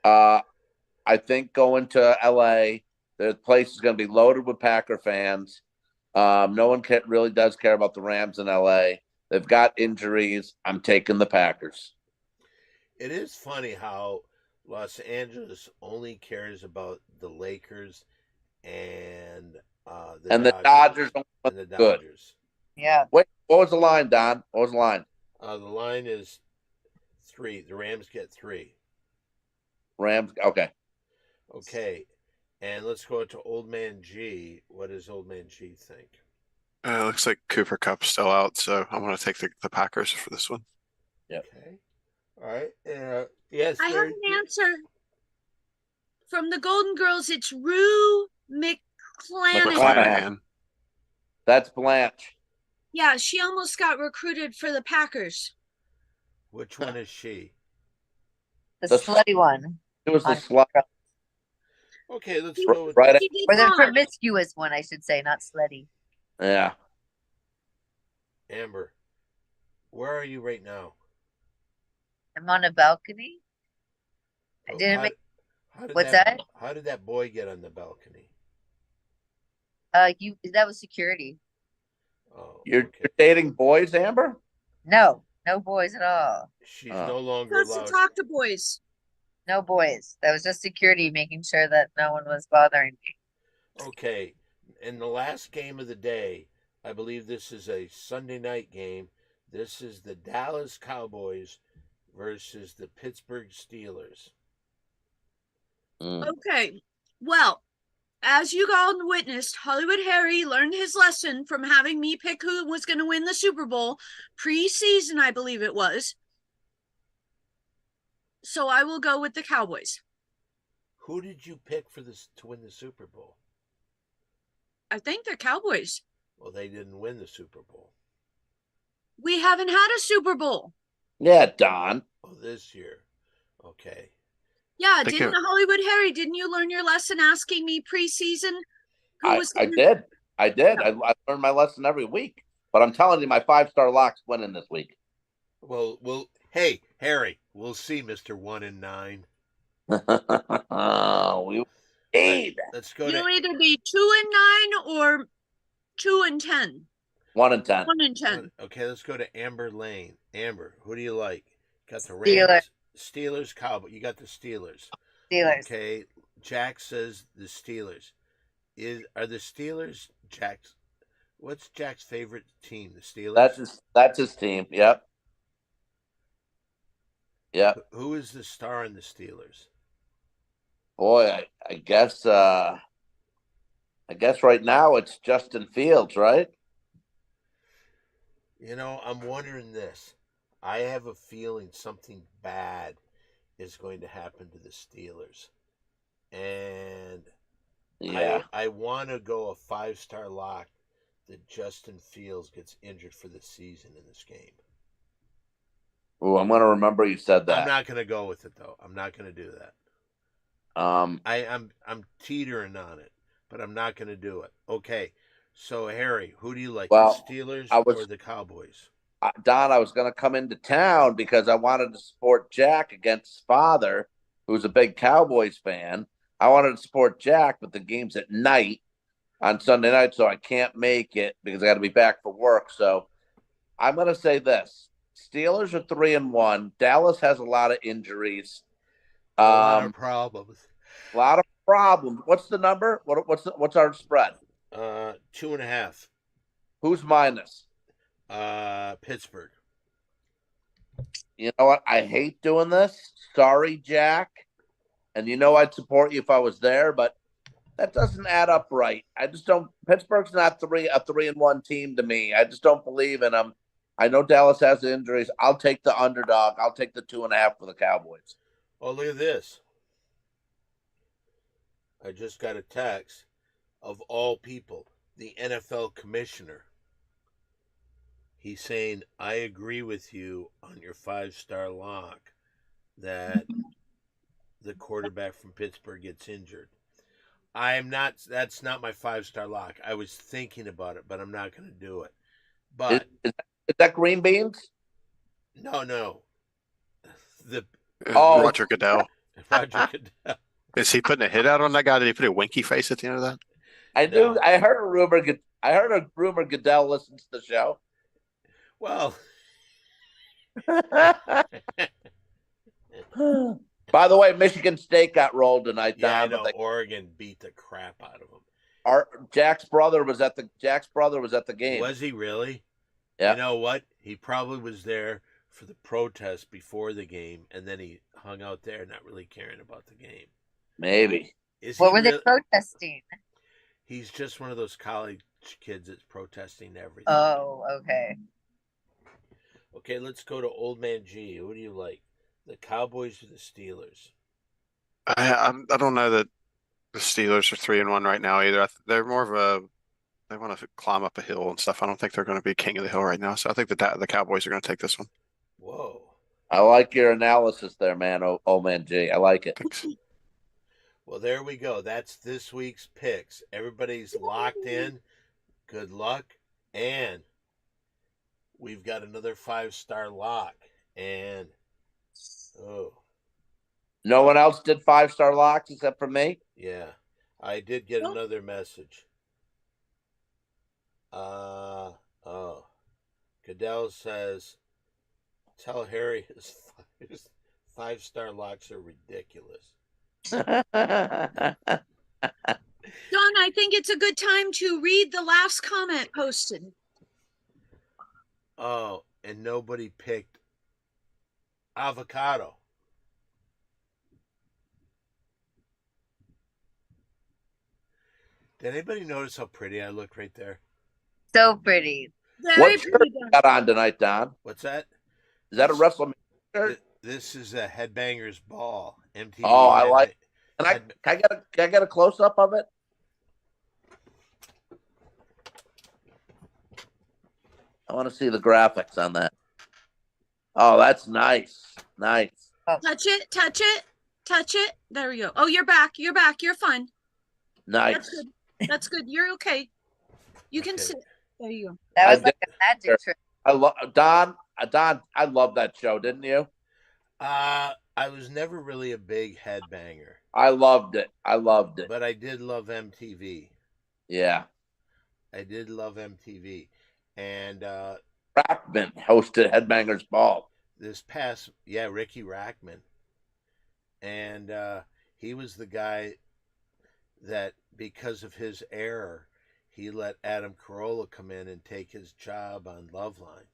I think going to LA, the place is going to be loaded with Packer fans. No one really does care about the Rams in LA. They've got injuries. I'm taking the Packers. It is funny how Los Angeles only cares about the Lakers and the Dodgers and the good. Dodgers. Yeah. Wait, what was the line, Don? What was the line? The line is 3. The Rams get 3. Rams. Okay. Okay, and let's go to Old Man G. What does Old Man G think? Looks like Cooper Cup's still out, so I'm going to take the Packers for this one. Yep. Okay. All right. Yes. I have an answer from the Golden Girls. It's Rue McClanahan. McClanahan. That's Blanche. Yeah, she almost got recruited for the Packers. Which one is she? The The- slutty one. It was the On- slut. Okay, let's go with Right. She did Or the not. promiscuous one, I should say, not slutty. Yeah. Amber. Where are you right now? I'm on a balcony. I Oh, didn't how- make how did What's that? How did that boy get on the balcony? that was security. Oh, You're okay. dating boys, Amber? No boys at all. She's Oh. no longer Supposed allowed. to talk to boys. No boys. That was just security making sure that no one was bothering me. Okay, in the last game of the day, I believe this is a Sunday night game. This is the Dallas Cowboys versus the Pittsburgh Steelers. Mm. Okay. Well, as you all witnessed, Hollywood Harry learned his lesson from having me pick who was going to win the Super Bowl preseason, I believe it was. So I will go with the Cowboys. Who did you pick for this to win the Super Bowl? I think the Cowboys. Well, they didn't win the Super Bowl. We haven't had a Super Bowl. Yeah, Don. Oh, this year. Okay. Yeah, They didn't can- Hollywood Harry, didn't you learn your lesson asking me preseason? I did. I learn my lesson every week. But I'm telling you, my 5-star lock's winning this week. Well, hey, Harry, we'll see, Mr. 1 and 9. We need Let's go You'll to either be 2-9 or 2-10. 1 and 10. 1-10. Okay, let's go to Amber Lane. Amber, who do you like? Got the Steelers. Rams, Steelers, Cowboys. You got the Steelers. Steelers. Okay, Jack says the Steelers. Are the Steelers Jack's? What's Jack's favorite team? The Steelers. That's his team. Yep. Yep. Who is the star in the Steelers? Boy, I guess right now it's Justin Fields, right? You know, I'm wondering this. I have a feeling something bad is going to happen to the Steelers. And Yeah. I want to go a 5-star lock that Justin Fields gets injured for the season in this game. Ooh, I'm gonna remember you said that. I'm not going to go with it though. I'm not going to do that. I'm teetering on it, but I'm not going to do it. Okay. So Harry, who do you like? Well, the Steelers I was- or the Cowboys? Don, I was going to come into town because I wanted to support Jack against his father, who's a big Cowboys fan. I wanted to support Jack, but the game's at night on Sunday night, so I can't make it because I got to be back for work. So I'm going to say this. Steelers are 3-1. Dallas has a lot of injuries. A lot of problems. A lot of problems. What's the number? What's our spread? 2.5. Who's minus? Pittsburgh. You know what? I hate doing this. Sorry, Jack. And you know I'd support you if I was there, but that doesn't add up right. I just don't. Pittsburgh's not a 3-1 team to me. I just don't believe in them. I know Dallas has injuries. I'll take the underdog. I'll take the 2.5 for the Cowboys. Oh, look at this. I just got a text of all people, the NFL commissioner. He's saying, I agree with you on your 5-star lock that the quarterback from Pittsburgh gets injured. That's not my 5-star lock. I was thinking about it, but I'm not going to do it. But is that green beans? no. Roger Goodell. Roger Goodell. Is he putting a hit out on that guy? Did he put a winky face at the end of that? I do. No. I heard a rumor Goodell listens to the show. Well, by the way, Michigan State got rolled tonight. yeah, I Don, know Oregon beat the crap out of them. Jack's brother was at the game. Was he really? Yeah. You know what? He probably was there for the protest before the game, and then he hung out there, not really caring about the game. Maybe. What were they protesting? He's just one of those college kids that's protesting everything. Oh, okay. Okay, let's go to Old Man G. Who do you like? The Cowboys or the Steelers? I don't know that the Steelers are 3-1 right now either. They're more of they want to climb up a hill and stuff. I don't think they're going to be king of the hill right now. So I think the Cowboys are going to take this one. Whoa. I like your analysis there, man. Old Man G. I like it. Thanks. Well, there we go. That's this week's picks. Everybody's locked in. Good luck. And we've got another 5-star lock. And, No one else did 5-star locks except for me? yeah. I did get Nope. another message. Goodell says, tell Harry his 5-star locks are ridiculous. Don, I think it's a good time to read the last comment posted. Oh, and nobody picked avocado. Did anybody notice how pretty I look right there? So pretty. Very What shirt pretty, you Don. got on tonight, Don? What's that? Is that a WrestleMania shirt? This is a Headbangers Ball. MTV. Oh, I like. Can I get a close up of it? I want to see the graphics on that. Oh, that's nice. Nice. Touch it, touch it, touch it. There we go. Oh, you're back. You're back. You're fine. Nice. That's good. That's good. You're okay. You can Okay. sit. There you go. That I was like a magic trick. I love Don. I love that show, didn't you? I was never really a big headbanger, I loved it. but I did love MTV. Yeah. I did love MTV. And Rackman hosted Headbangers Ball. Ricky Rackman. And he was the guy that, because of his error, he let Adam Carolla come in and take his job on Loveline.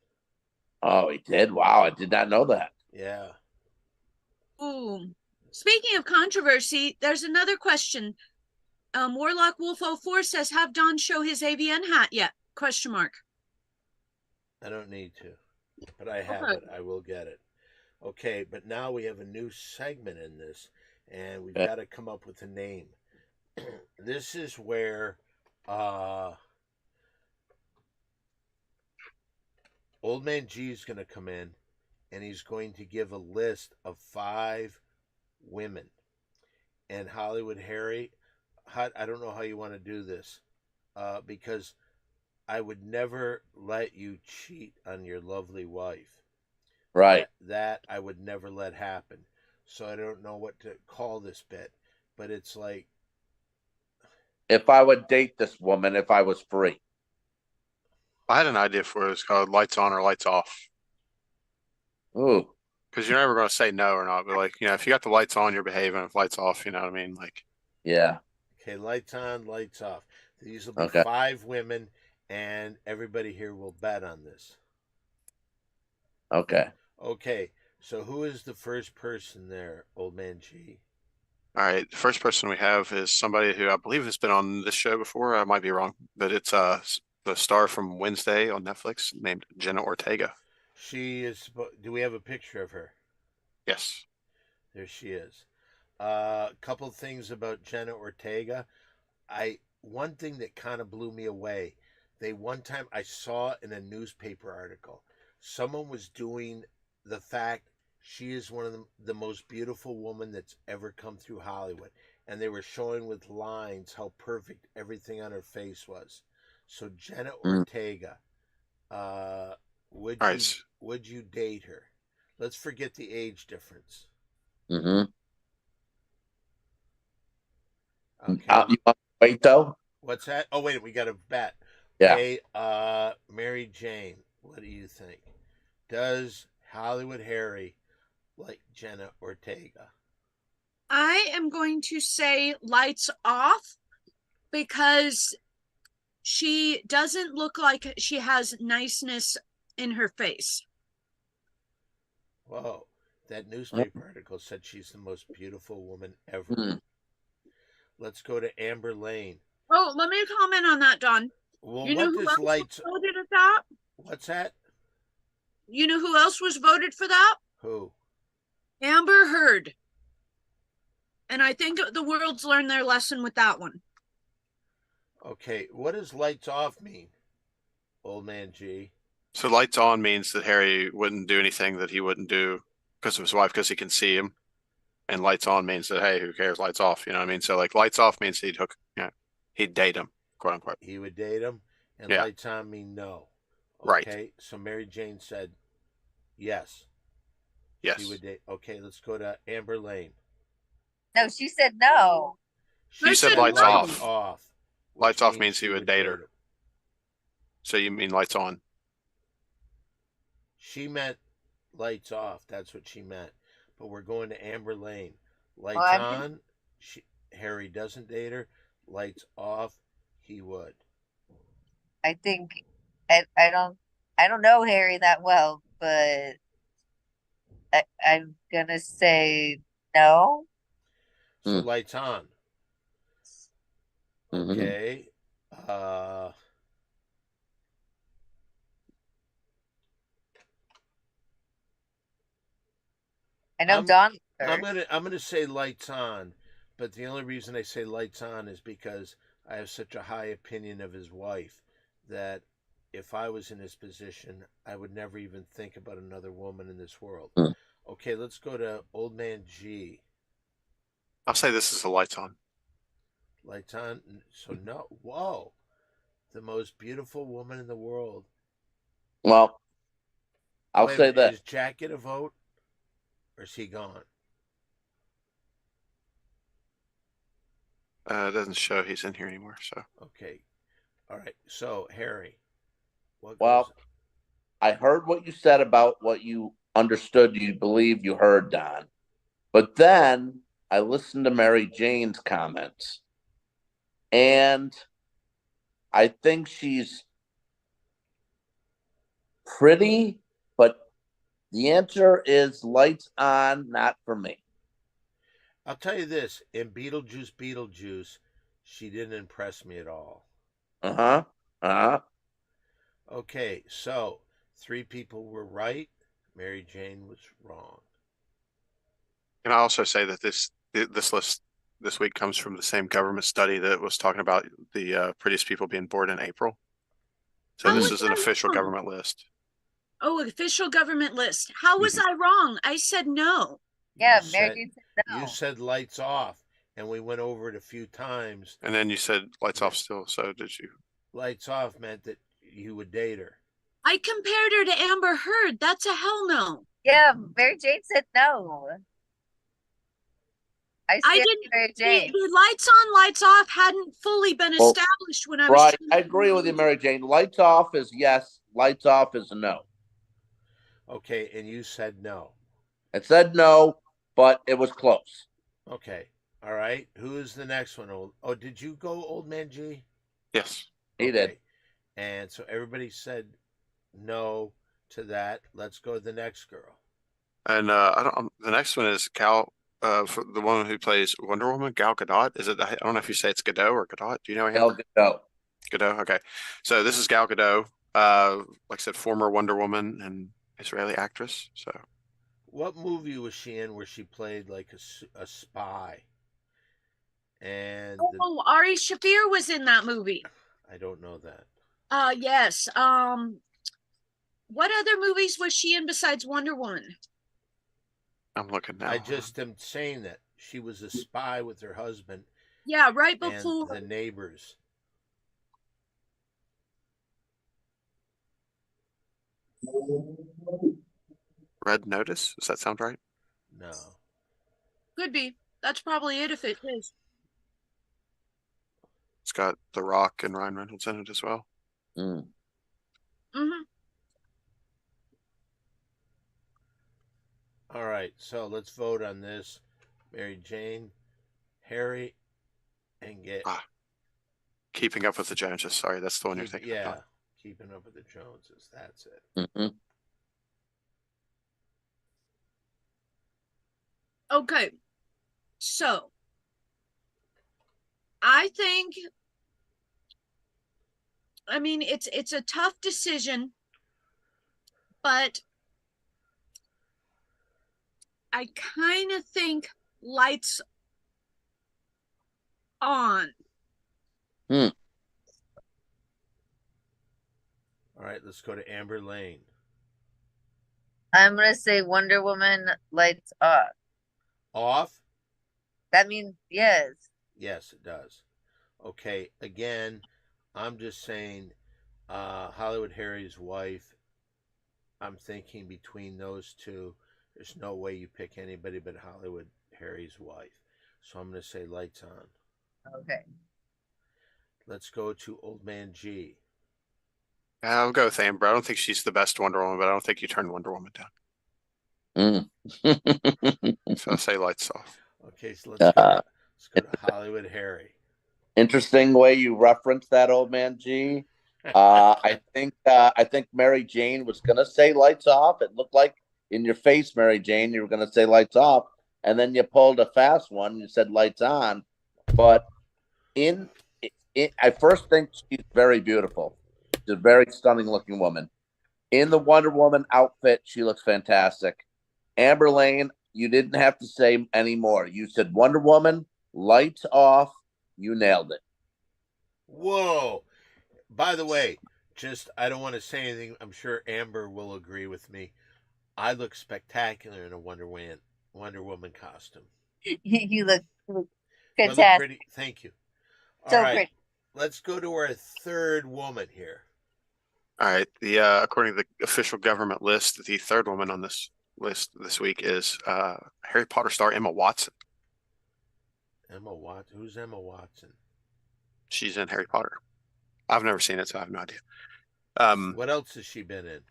Oh, he did? Wow, I did not know that. Yeah. Ooh. Speaking of controversy, there's another question. Warlock Wolf 04 says, have Don show his AVN hat yet? Question mark. I don't need to, but I have Okay. it. I will get it. Okay, but now we have a new segment in this, and we've Yeah. got to come up with a name. This is where Old Man G is going to come in, and he's going to give a list of 5 women. And Hollywood Harry, I don't know how you want to do this, because I would never let you cheat on your lovely wife. Right. That I would never let happen. So I don't know what to call this bit, but it's like, If I would date this woman if I was free. I had an idea for it. It's called Lights On or Lights Off. Ooh. Because you're never going to say no or not. But like, if you got the lights on, you're behaving. If lights off, you know what I mean? Like, Yeah. Okay, lights on, lights off. These will be Okay. 5 women, and everybody here will bet on this. Okay. Okay, so who is the first person there, Old Man G? all right, the first person we have is somebody who I believe has been on this show before. I might be wrong, but it's the star from Wednesday on Netflix named Jenna Ortega. She is. Do we have a picture of her? Yes. There she is. Couple things about Jenna Ortega. One thing that kind of blew me away. One time I saw in a newspaper article, someone was doing the fact she is one of the most beautiful women that's ever come through Hollywood, and they were showing with lines how perfect everything on her face was. So Jenna Ortega, would All you right. would you date her? Let's forget the age difference. Mm-hmm. Okay. You want to wait though? What's that? Oh wait, we got a bet. Yeah. Okay, Mary Jane, what do you think? Does Hollywood Harry like Jenna Ortega? I am going to say lights off because she doesn't look like she has niceness in her face. Whoa, that newspaper article said she's the most beautiful woman ever. Hmm. Let's go to Amber Lane. Oh, let me comment on that, Don. Well, You know what who does else lights? was voted at that? What's that? You know who else was voted for that? Who? Amber Heard. And I think the world's learned their lesson with that one. Okay, what does lights off mean, Old Man G? So lights on means that Harry wouldn't do anything that he wouldn't do because of his wife, because he can see him. And lights on means that, hey, who cares? Lights off. You know what I mean? So like lights off means he'd date him, quote unquote. He would date him, and Yeah. lights on mean no. Right. Okay, so Mary Jane said yes. Yes. She would date. Okay, let's go to Amber Lane. No, she said no. She said said lights no. off. which Lights off means he she would date her. him. So you mean lights on? She meant lights off. That's what she meant. But we're going to Amber Lane. Lights I'm- on, Harry doesn't date her. Lights off, he would. I think I don't know Harry that well, but I'm gonna say no. So Hmm. lights on. Mhm. Okay. I know I'm- Don. I'm gonna say lights on, but the only reason I say lights on is because I have such a high opinion of his wife that if I was in his position, I would never even think about another woman in this world. Hmm. Okay, let's go to Old Man G. I'll say this is a lights on. Lights on. So no. Whoa, the most beautiful woman in the world. Well, I'll Wait a say minute, that. Is Jack get a vote, or is he gone? It doesn't show he's in here anymore. So Okay. All right. So Harry, what Well, goes? I heard what you said about what you understood, you believe you heard, Don. But then I listened to Mary Jane's comments. And I think she's pretty, but the answer is lights on, not for me. I'll tell you this: in Beetlejuice, she didn't impress me at all. Uh-huh. Uh-huh. Okay, so 3 people were right. Mary Jane was wrong. can I also say that this list this week comes from the same government study that was talking about the prettiest people being born in April. So How this was is an I official wrong? government list. Oh, official government list. How was I wrong? I said no. Yeah, You Mary said- Jane said no. You said lights off, and we went over it a few times. And then you said lights off still. So did you? Lights off meant that you would date her. I compared her to Amber Heard. That's a hell no. Yeah, Mary Jane said no. I I stand didn't- with Mary The, Jane. the lights on, lights off hadn't fully been Well, established when I was Right. trying I to- agree with you, Mary Jane. Lights off is yes. Lights off is a no. Okay, and you said no. It said no, but it was close. Okay. All right. Who is the next one? Oh, did you go Old Man G? Yes. He did. And so everybody said no to that. Let's go to the next girl. And the next one is for the one who plays Wonder Woman, Gal Gadot. Is it? I don't know if you say it's Gadot or Gadot. Do you know him? Gal Gadot. Gadot. Okay. So this is Gal Gadot. Like I said, former Wonder Woman and Israeli actress. So What movie was she in where she played like a spy? And Oh, Ari Shafir was in that movie. I don't know that. Yes. What other movies was she in besides Wonder Woman? I'm looking now. I just am saying that she was a spy with her husband Yeah, right and before. the neighbors. Red Notice. Does that sound right? No. Could be. That's probably it if it is. It's got The Rock and Ryan Reynolds in it as well. Mm. Mm-hmm. All right, so let's vote on this. Mary Jane, Harry, and get Keeping Up with the Joneses. Sorry, that's the one you're thinking yeah, about. Keeping Up with the Joneses. That's it. Mm-hmm. Okay. So I think it's a tough decision, but I kind of think Lights On. All right, let's go to Amber Lane. I'm gonna say Wonder Woman Lights Off. Off? That means yes. Yes, it does. Okay, again, I'm just saying Hollywood Harry's wife. I'm thinking between those two, there's no way you pick anybody but Hollywood Harry's wife. So I'm going to say Lights On. Okay. Let's go to Old Man G. I'll go with Amber. I don't think she's the best Wonder Woman, but I don't think you turn Wonder Woman down. So I'll say Lights Off. Okay, so let's go to Hollywood Harry. Interesting way you referenced that, Old Man G. I think Mary Jane was gonna say Lights Off. It looked like in your face, Mary Jane, you were gonna say Lights Off, and then you pulled a fast one. You said Lights On, but I first think she's very beautiful. She's a very stunning looking woman. In the Wonder Woman outfit, she looks fantastic. Amber Lane, you didn't have to say any more. You said Wonder Woman, Lights Off. You nailed it. Whoa. By the way, I don't want to say anything. I'm sure Amber will agree with me. I look spectacular in a Wonder Woman costume. You look Do I look fantastic. pretty? Thank you. So All right, pretty. let's go to our third woman here. All right. According to the official government list, the third woman on this list this week is Harry Potter star Emma Watson. Emma Watson. Who's Emma Watson? She's in Harry Potter. I've never seen it, so I have no idea. What else has she been in?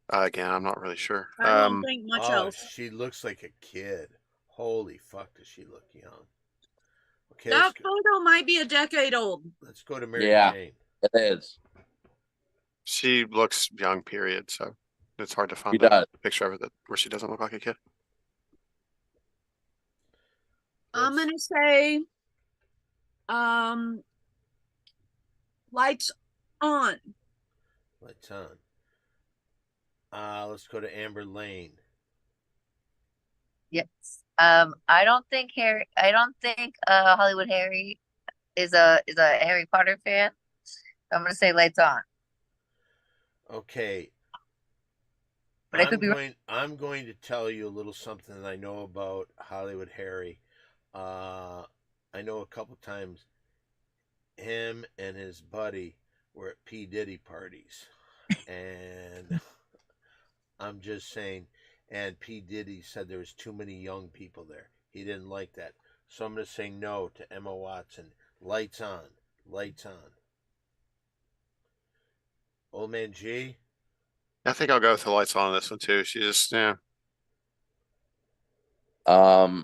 Again, I'm not really sure. I don't think much else. She looks like a kid. Holy fuck, does she look young? Okay, That photo might be a decade old. let's go to Mary Yeah. Jane. It is. She looks young, period. So it's hard to She find does. a picture of it where she doesn't look like a kid. I'm gonna say Lights On. Lights on. Let's go to Amber Lane. Yes. I don't think Hollywood Harry is a Harry Potter fan. I'm gonna say Lights On. Okay. But I could be wrong. I'm going to tell you a little something that I know about Hollywood Harry. I know a couple times him and his buddy were at P. Diddy parties. And I'm just saying, and P. Diddy said there was too many young people there. He didn't like that. So I'm going to say no to Emma Watson. Lights on. Lights on. Old Man G? I think I'll go with the lights on this one too. She just, yeah.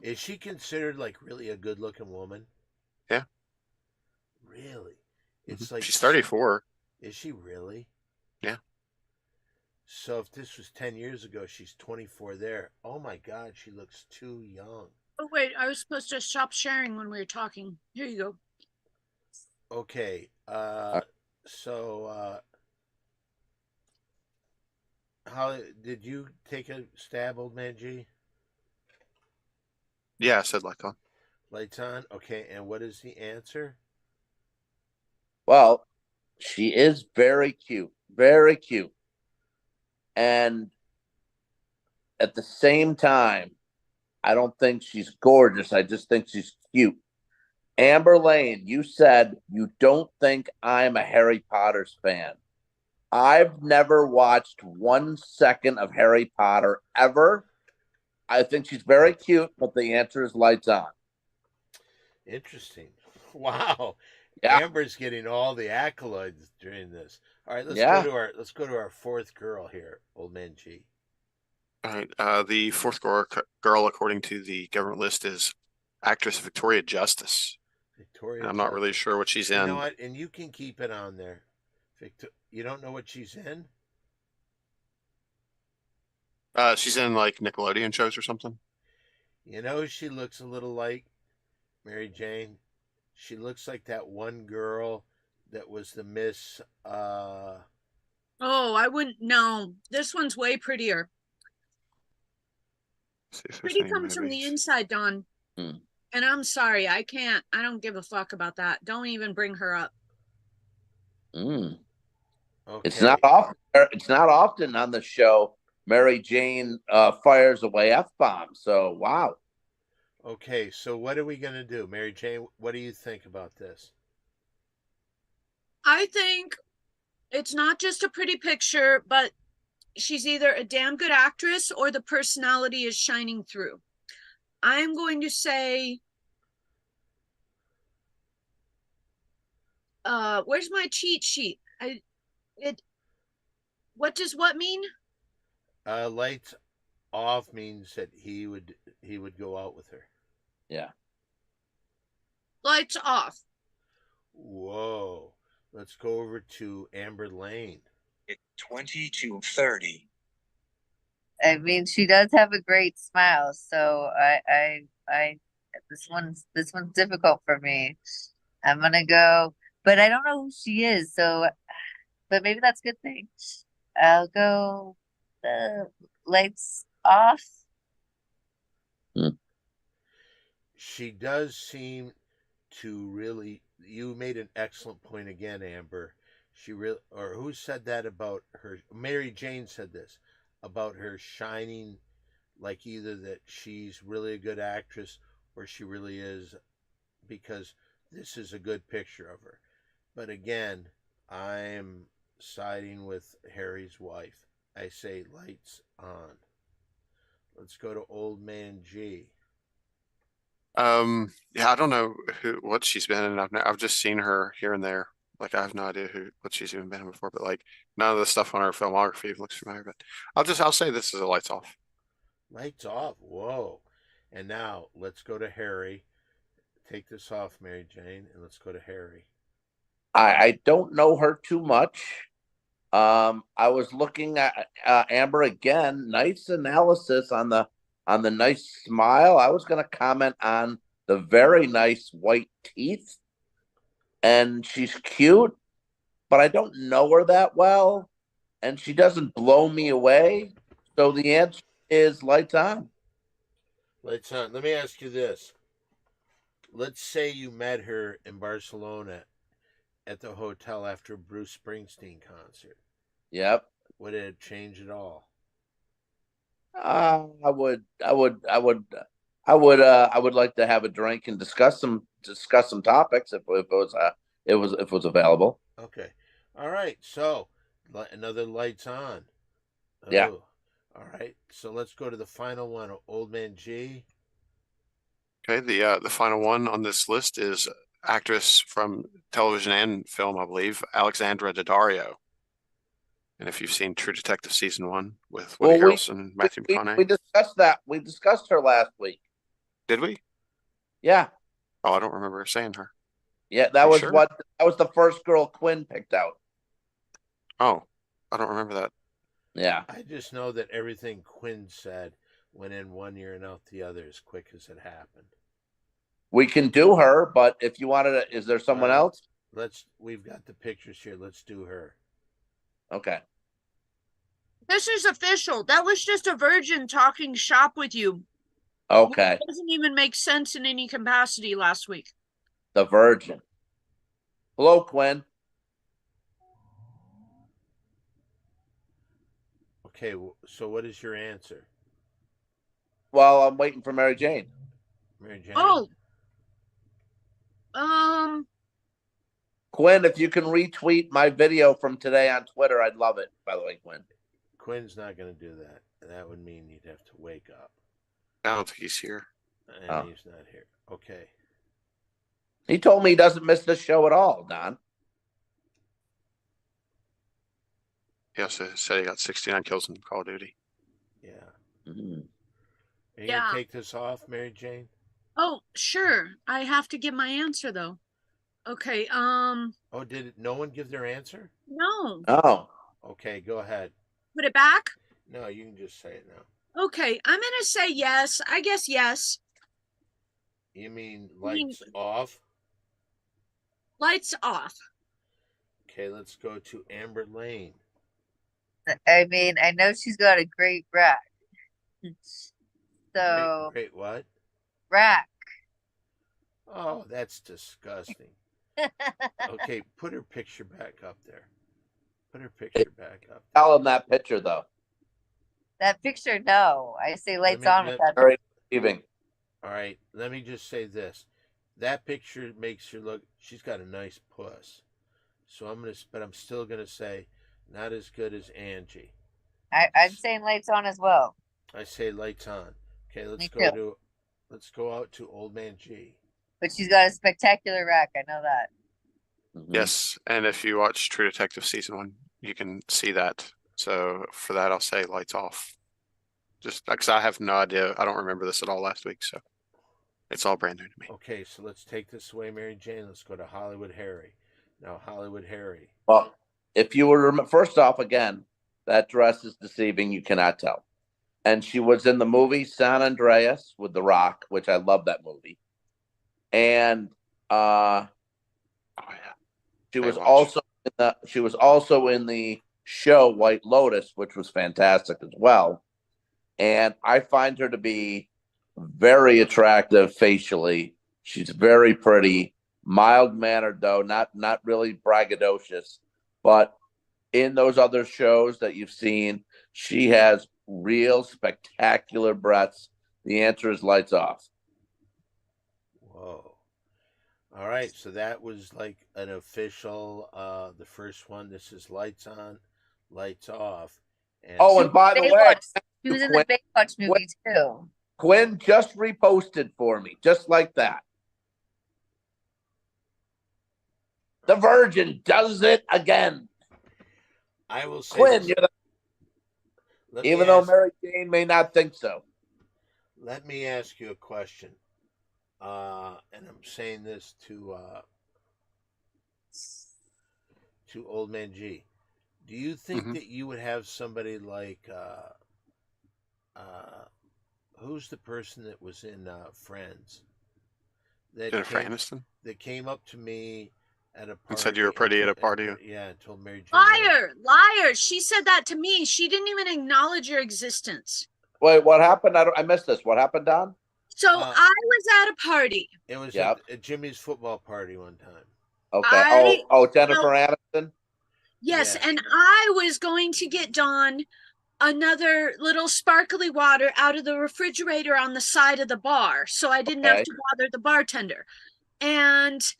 Is she considered like really a good looking woman? Yeah. Really? It's like She's 34. Is she really? Yeah. So if this was 10 years ago, she's 24 there. Oh my God, she looks too young. Oh wait, I was supposed to stop sharing when we were talking. Here you go. Okay. So how did you take a stab, old man G? Yeah, I said lights on. Lights on. Okay, and what is the answer? Well, she is very cute, very cute. And at the same time, I don't think she's gorgeous. I just think she's cute. Amber Lane, you said you don't think I'm a Harry Potter's fan. I've never watched 1 second of Harry Potter ever. I think she's very cute, but the answer is lights on. Interesting. Wow. Yeah. Amber's getting all the accolades during this. All right, Yeah. let's go to our fourth girl here, old man G. All right. The fourth girl, according to the government list, is actress Victoria Justice. Victoria. And I'm not really Justice. sure what she's You in. know what? And you can keep it on there. You don't know what she's in? She's in like Nickelodeon shows or something. You know, she looks a little like Mary Jane. She looks like that one girl that was the Miss. Oh, I wouldn't know. This one's way prettier. See if there's Pretty any comes from the movies. inside, Don. Hmm. And I'm sorry, I don't give a fuck about that. Don't even bring her up. Mm. Okay. It's not often on the show Mary Jane fires away F-bombs. So wow. Okay, so what are we gonna do, Mary Jane? What do you think about this? I think it's not just a pretty picture, but she's either a damn good actress or the personality is shining through. I'm going to say, where's my cheat sheet? What does what mean? Lights off means that he would go out with her. Yeah. Lights off. Whoa. Let's go over to Amber Lane. 20 to 30. I mean, she does have a great smile, so this one's difficult for me. I'm gonna go, but I don't know who she is, so but maybe that's a good thing. I'll go lights off. She does seem to really. You made an excellent point again, Amber. She really, or who said that about her? Mary Jane said this about her shining, like either that she's really a good actress or she really is, because this is a good picture of her. But again, I'm siding with Harry's wife. I say lights on. Let's go to Old Man G. Yeah, I don't know what she's been in. I've just seen her here and there. Like I have no idea what she's even been in before, but like none of the stuff on her filmography looks familiar. But I'll say this is a lights off. Lights off. Whoa. And now let's go to Harry. Take this off, Mary Jane, and let's go to Harry. I don't know her too much. I was looking at Amber again. Nice analysis on the nice smile. I was going to comment on the very nice white teeth, and she's cute, but I don't know her that well, and she doesn't blow me away. So the answer is lights on. Lights on. Let me ask you this. Let's say you met her in Barcelona at the hotel after a Bruce Springsteen concert. Yep. Would it change at all? I would like to have a drink and discuss some topics if it was available. Okay. All right. So another lights on. Yeah. Oh, all right. So let's go to the final one. Old Man G. Okay, the final one on this list is actress from television and film, I believe, Alexandra Daddario. And if you've seen True Detective season 1 with Well, Woody we- Harrelson, Matthew We McConaughey, discussed that. We discussed her last week. did we? Yeah. Oh, I don't remember saying her. Yeah, that You was sure? that was the first girl Quinn picked out. Oh, I don't remember that. Yeah. I just know that everything Quinn said went in one ear and out the other as quick as it happened. We can do her, but if you wanted to, is there someone All right. else? We've got the pictures here. Let's do her. Okay. This is official. That was just a virgin talking shop with you. Okay. It doesn't even make sense in any capacity last week. The Virgin. Hello, Quinn. Okay, so what is your answer, Well, I'm waiting for Mary Jane. Mary Jane? Oh. Quinn, if you can retweet my video from today on Twitter, I'd love it. By the way, Quinn. Quinn's not going to do that. That would mean you'd have to wake up, I don't think he's here. and Oh. he's not here. Okay. He told me he doesn't miss the show at all, Don. He also said he got 69 kills in Call of Duty. Yeah. Mhm. Are you Yeah. gonna take this off, Mary Jane? Oh, sure. I have to give my answer though. Okay, Oh, no one give their answer? no. Oh. Okay, go ahead. Put it back. No, you can just say it now. Okay, I'm gonna say yes. I guess yes. You mean mean- lights off? Lights off. Okay, let's go to Amber Lane. I mean, I know she's got a great rack. So, Great, what? rack. Oh, that's disgusting. Okay, put her picture back up there. Put her picture back up. Tell him that picture though. That picture, no. I say lights me- on let- with that. Very deceiving. All right, let me just say this. That picture makes her look, she's got a nice puss. So I'm still going to say not as good as Angie. I'm saying lights on as well. I say lights on. Okay, Me too. let's go out to Old Man G. But she's got a spectacular rack. I know that. Mhm. Yes, and if you watch True Detective season 1, you can see that. So for that, I'll say lights off. Just because I have no idea. I don't remember this at all last week, so it's all brand new to me. Okay, so let's take this away, Mary Jane. Let's go to Hollywood Harry. Now, Hollywood Harry. Well, if you were first off, again, that dress is deceiving. You cannot tell. And she was in the movie San Andreas with The Rock, which I love that movie. And Oh yeah. she was Baywatch. also in the show White Lotus, which was fantastic as well. And I find her to be very attractive facially. She's very pretty, mild mannered though, not really braggadocious. But in those other shows that you've seen, she has real spectacular breaths. The answer is lights off. Whoa. All right, so that was like an official, the first one. This is lights on, lights off. And Oh, and by the way, She was in the Baywatch movie too. Quinn just reposted for me, just like that. The Virgin does it again. I will say Quinn, this. you're the, Let me even though ask- Mary Jane may not think so. Let me ask you a question. And I'm saying this to Old Man G. Do you think Mhm. that you would have somebody like who's the person that was in Friends that Jennifer came, Aniston. that came up to me at a party And said you were pretty at a party? Yeah, and told Mary Jane. Liar. She said that to me. She didn't even acknowledge your existence. Wait, what happened? I missed this. What happened, Don? So Uh, I was at a party. It was Yep. at Jimmy's football party one time. Okay. Jennifer Aniston. Yes, Yes. and I was going to get Dawn another little sparkly water out of the refrigerator on the side of the bar, so I didn't have Okay. to bother the bartender. And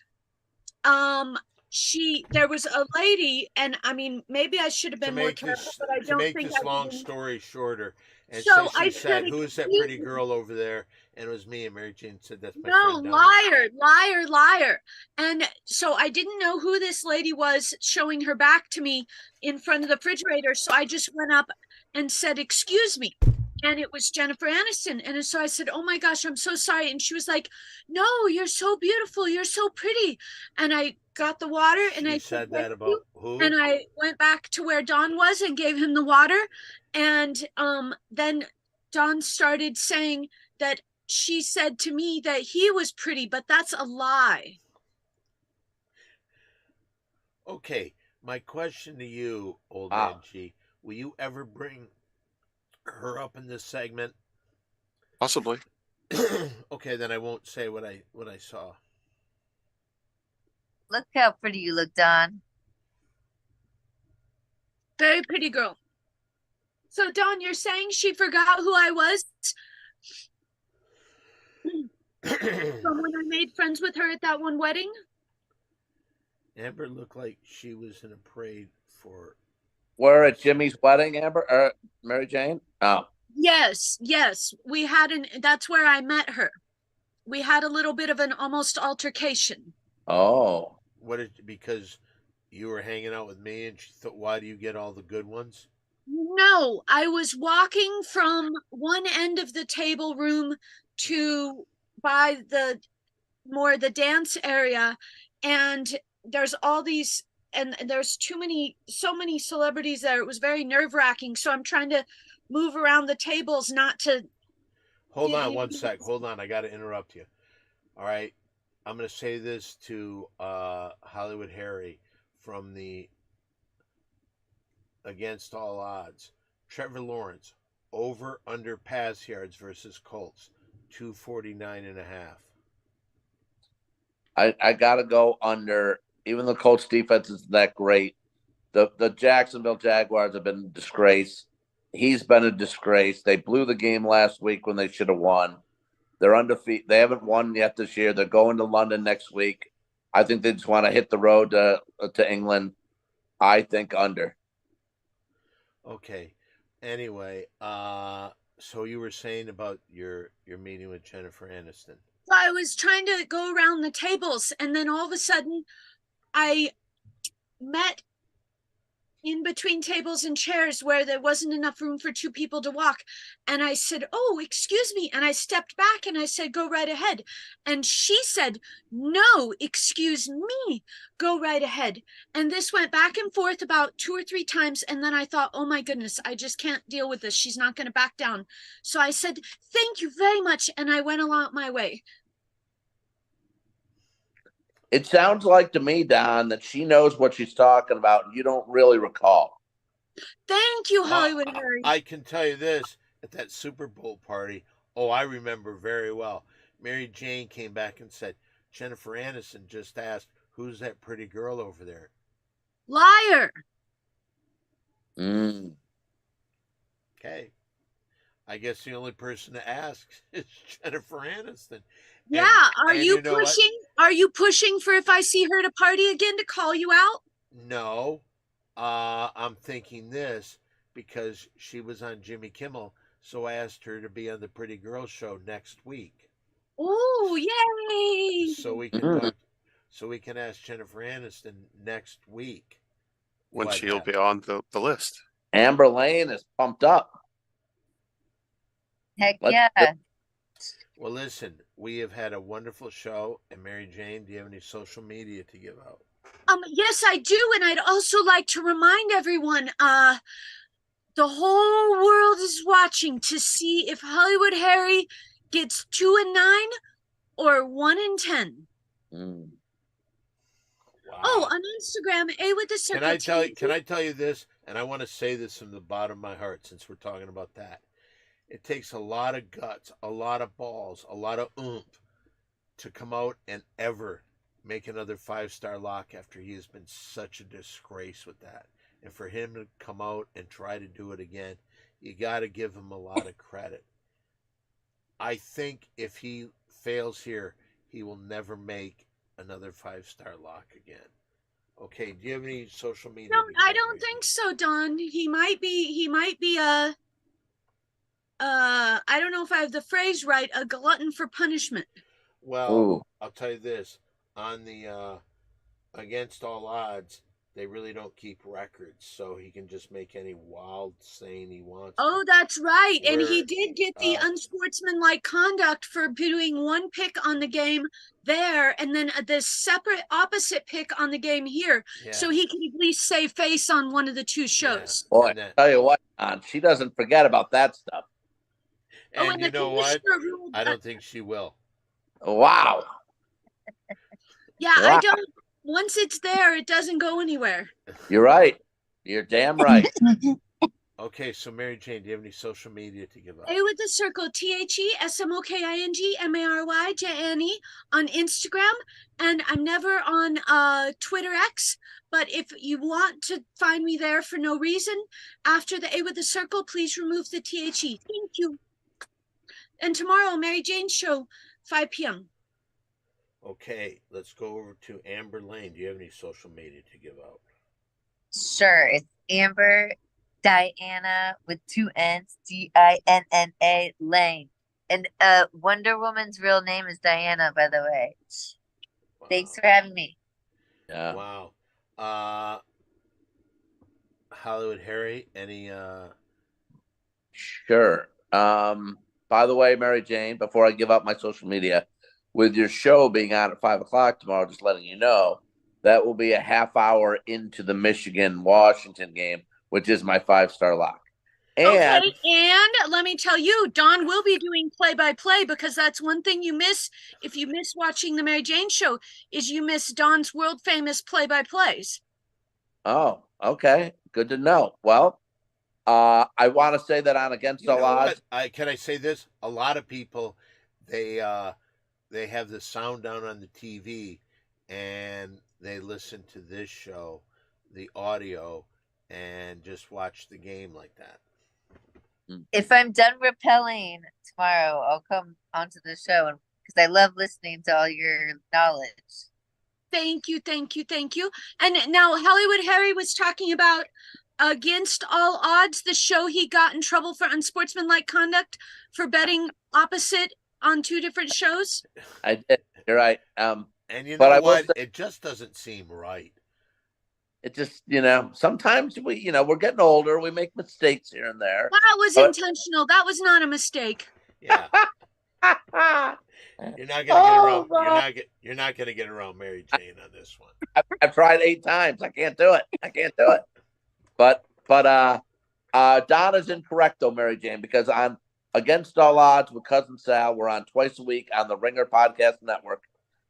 there was a lady, and I mean, maybe I should have To been more make careful, this but I to don't make think this I long did. story shorter, and So I Sissy said, said, "Who is that "Excuse pretty me." girl over there?" And it was me. And Mary Jane said, "That's my No, friend Don." liar, liar, liar. And so I didn't know who this lady was showing her back to me in front of the refrigerator. So I just went up and said, "Excuse me." And it was Jennifer Aniston. And so I said, "Oh my gosh, I'm so sorry." And she was like, "No, you're so beautiful. You're so pretty." And I got the water and She I said "Thank that about you." who? And I went back to where Don was and gave him the water. And then Don started saying that she said to me that he was pretty, but that's a lie. Okay, my question to you, old Ah. man G, will you ever bring her up in this segment? Possibly. Okay, then I won't say what I saw. Look how pretty you look, Don. Very pretty girl. So, Don, you're saying she forgot who I was from when I made friends with her at that one wedding? Amber looked like she was in a parade for. We're at Jimmy's wedding, Amber, Mary Jane. Oh, Yes, yes. That's where I met her. We had a little bit of an almost altercation. oh, Because you were hanging out with me and she thought, why do you get all the good ones? No, I was walking from one end of the table room to by the dance area, and there's all these and there's so many celebrities there. It was very nerve-wracking. So I'm trying to move around the tables not to Hold get on you. one sec. Hold on. I got to interrupt you. All right. I'm going to say this to Hollywood Harry from the Against All Odds. Trevor Lawrence, over under pass yards versus Colts, 249.5. I gotta go under. Even the Colts defense is that great. The Jacksonville Jaguars have been a disgrace. He's been a disgrace. They blew the game last week when they should have won. They're undefeated. They haven't won yet this year. They're going to London next week. I think they just want to hit the road to England. I think under. Okay. Anyway, so you were saying about your meeting with Jennifer Aniston. I was trying to go around the tables, and then all of a sudden I met in between tables and chairs where there wasn't enough room for two people to walk. And I said, "Oh, excuse me." And I stepped back and I said, "Go right ahead." And she said, "No, excuse me, go right ahead." And this went back and forth about 2 or 3 times. And then I thought, oh my goodness, I just can't deal with this. She's not going to back down. So I said, "Thank you very much." And I went along my way. It sounds like to me, Don, that she knows what she's talking about, and you don't really recall. Thank you, Hollywood Harry. I can tell you this, at that Super Bowl party, I remember very well. Mary Jane came back and said, Jennifer Aniston just asked, who's that pretty girl over there? Liar. Okay. I guess the only person to ask is Jennifer Aniston. Yeah, are and you you know what? pushing? Are you pushing for if I see her at a party again to call you out? No. I'm thinking this because she was on Jimmy Kimmel, so I asked her to be on the Pretty Girl Show next week. Oh, yay! So we can so we can ask Jennifer Aniston next week When what she'll happened. be on the list. Amber Lane is pumped up. Heck Let's- yeah. Well, listen, we have had a wonderful show, and Mary Jane, do you have any social media to give out? Yes, I do, and I'd also like to remind everyone, the whole world is watching to see if Hollywood Harry gets 2 and 9 or 1 and 10. Mm. Wow. Oh, on Instagram, A with the circle. Can I tell you this? And I want to say this from the bottom of my heart, since we're talking about that. It takes a lot of guts, a lot of balls, a lot of oomph to come out and ever make another 5-star lock after he has been such a disgrace with that. And for him to come out and try to do it again, you got to give him a lot of credit. I think if he fails here, he will never make another 5-star lock again. Okay. Do you have any social media? No, to give I out, don't Mary Jane? think so, Don. He might be I don't know if I have the phrase right, a glutton for punishment. Well, Ooh. I'll tell you this: on the Against All Odds, they really don't keep records, so he can just make any wild saying he wants. Oh, that's right. And he Where, did get the uh, unsportsmanlike conduct for doing one pick on the game there and then the separate opposite pick on the game here. Yeah. So he can at least save face on one of the two shows. Boy, And that- tell you what, she doesn't forget about that stuff. Oh, And and you the know what? commissioner ruled I don't think she will. Wow. Yeah, Wow. I don't. Once it's there, it doesn't go anywhere. You're right. You're damn right. Okay, so Mary Jane, do you have any social media to give out? A with the circle, TheSmokingMaryJane on Instagram, and I'm never on Twitter X. But if you want to find me there for no reason, after the A with the circle, please remove the THE. Thank you. And tomorrow, Mary Jane show, 5 p.m. Okay, let's go over to Amber Lane. Do you have any social media to give out? Sure, it's Amber Diana with 2 N's, Dinna Lane. And Wonder Woman's real name is Diana, by the way. Wow. Thanks for having me. Yeah. Wow. Hollywood Harry, any Sure. By the way, Mary Jane, before I give up my social media, with your show being on at 5:00 tomorrow, just letting you know, that will be a half hour into the Michigan-Washington game, which is my 5-star lock. And Okay, and let me tell you, Don will be doing play-by-play because that's one thing you miss if you miss watching the Mary Jane show is you miss Don's world-famous play-by-plays. oh, okay, good to know. Well, I want to say that on Against you All know Odds, what? Can I say this? A lot of people they have the sound down on the TV and they listen to this show, the audio, and just watch the game like that. If I'm done rappelling tomorrow, I'll come onto the show because I love listening to all your knowledge. Thank you, thank you, thank you. And now Hollywood Harry was talking about Against All Odds, the show he got in trouble for unsportsmanlike conduct for betting opposite on 2 different shows. I did. You're right. And you But know I will what? say- It just doesn't seem right. It just, sometimes we're getting older. We make mistakes here and there. That was But- intentional. That was not a mistake. Yeah. You're not gonna get Oh, around. God. You're not gonna get around Mary Jane on this one. I've tried 8 times. I can't do it. But Donna's incorrect though, Mary Jane, because on Against All Odds with Cousin Sal, we're on twice a week on the Ringer Podcast Network.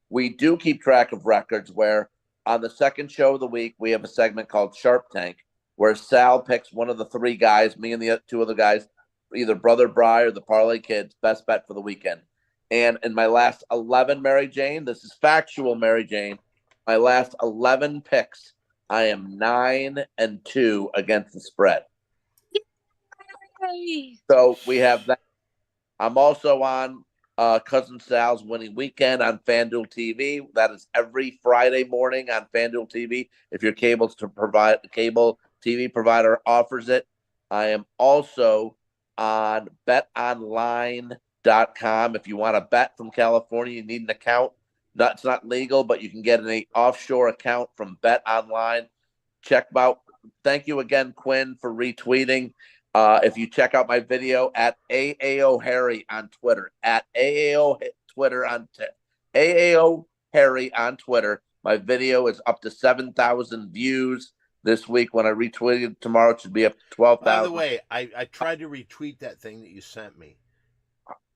We do keep track of records where on the second show of the week, we have a segment called Sharp Tank, where Sal picks one of the 3 guys, me and the 2 other guys, either Brother Bry or the Parlay Kids, best bet for the weekend. And in my last 11, Mary Jane, this is factual, Mary Jane, my last 11 picks, I am 9-2 against the spread. Hey. So we have that. I'm also on Cousin Sal's Winning Weekend on FanDuel TV. That is every Friday morning on FanDuel TV. If your cable TV provider offers it. I am also on betonline.com. If you want to bet from California, you need an account. It's not legal, but you can get an offshore account from BetOnline. Check out. Thank you again, Quinn, for retweeting. If you check out my video at AAO Harry on Twitter, at AAO Harry on Twitter, my video is up to 7,000 views this week. When I retweeted tomorrow, it should be up to 12,000. By the way, I tried to retweet that thing that you sent me.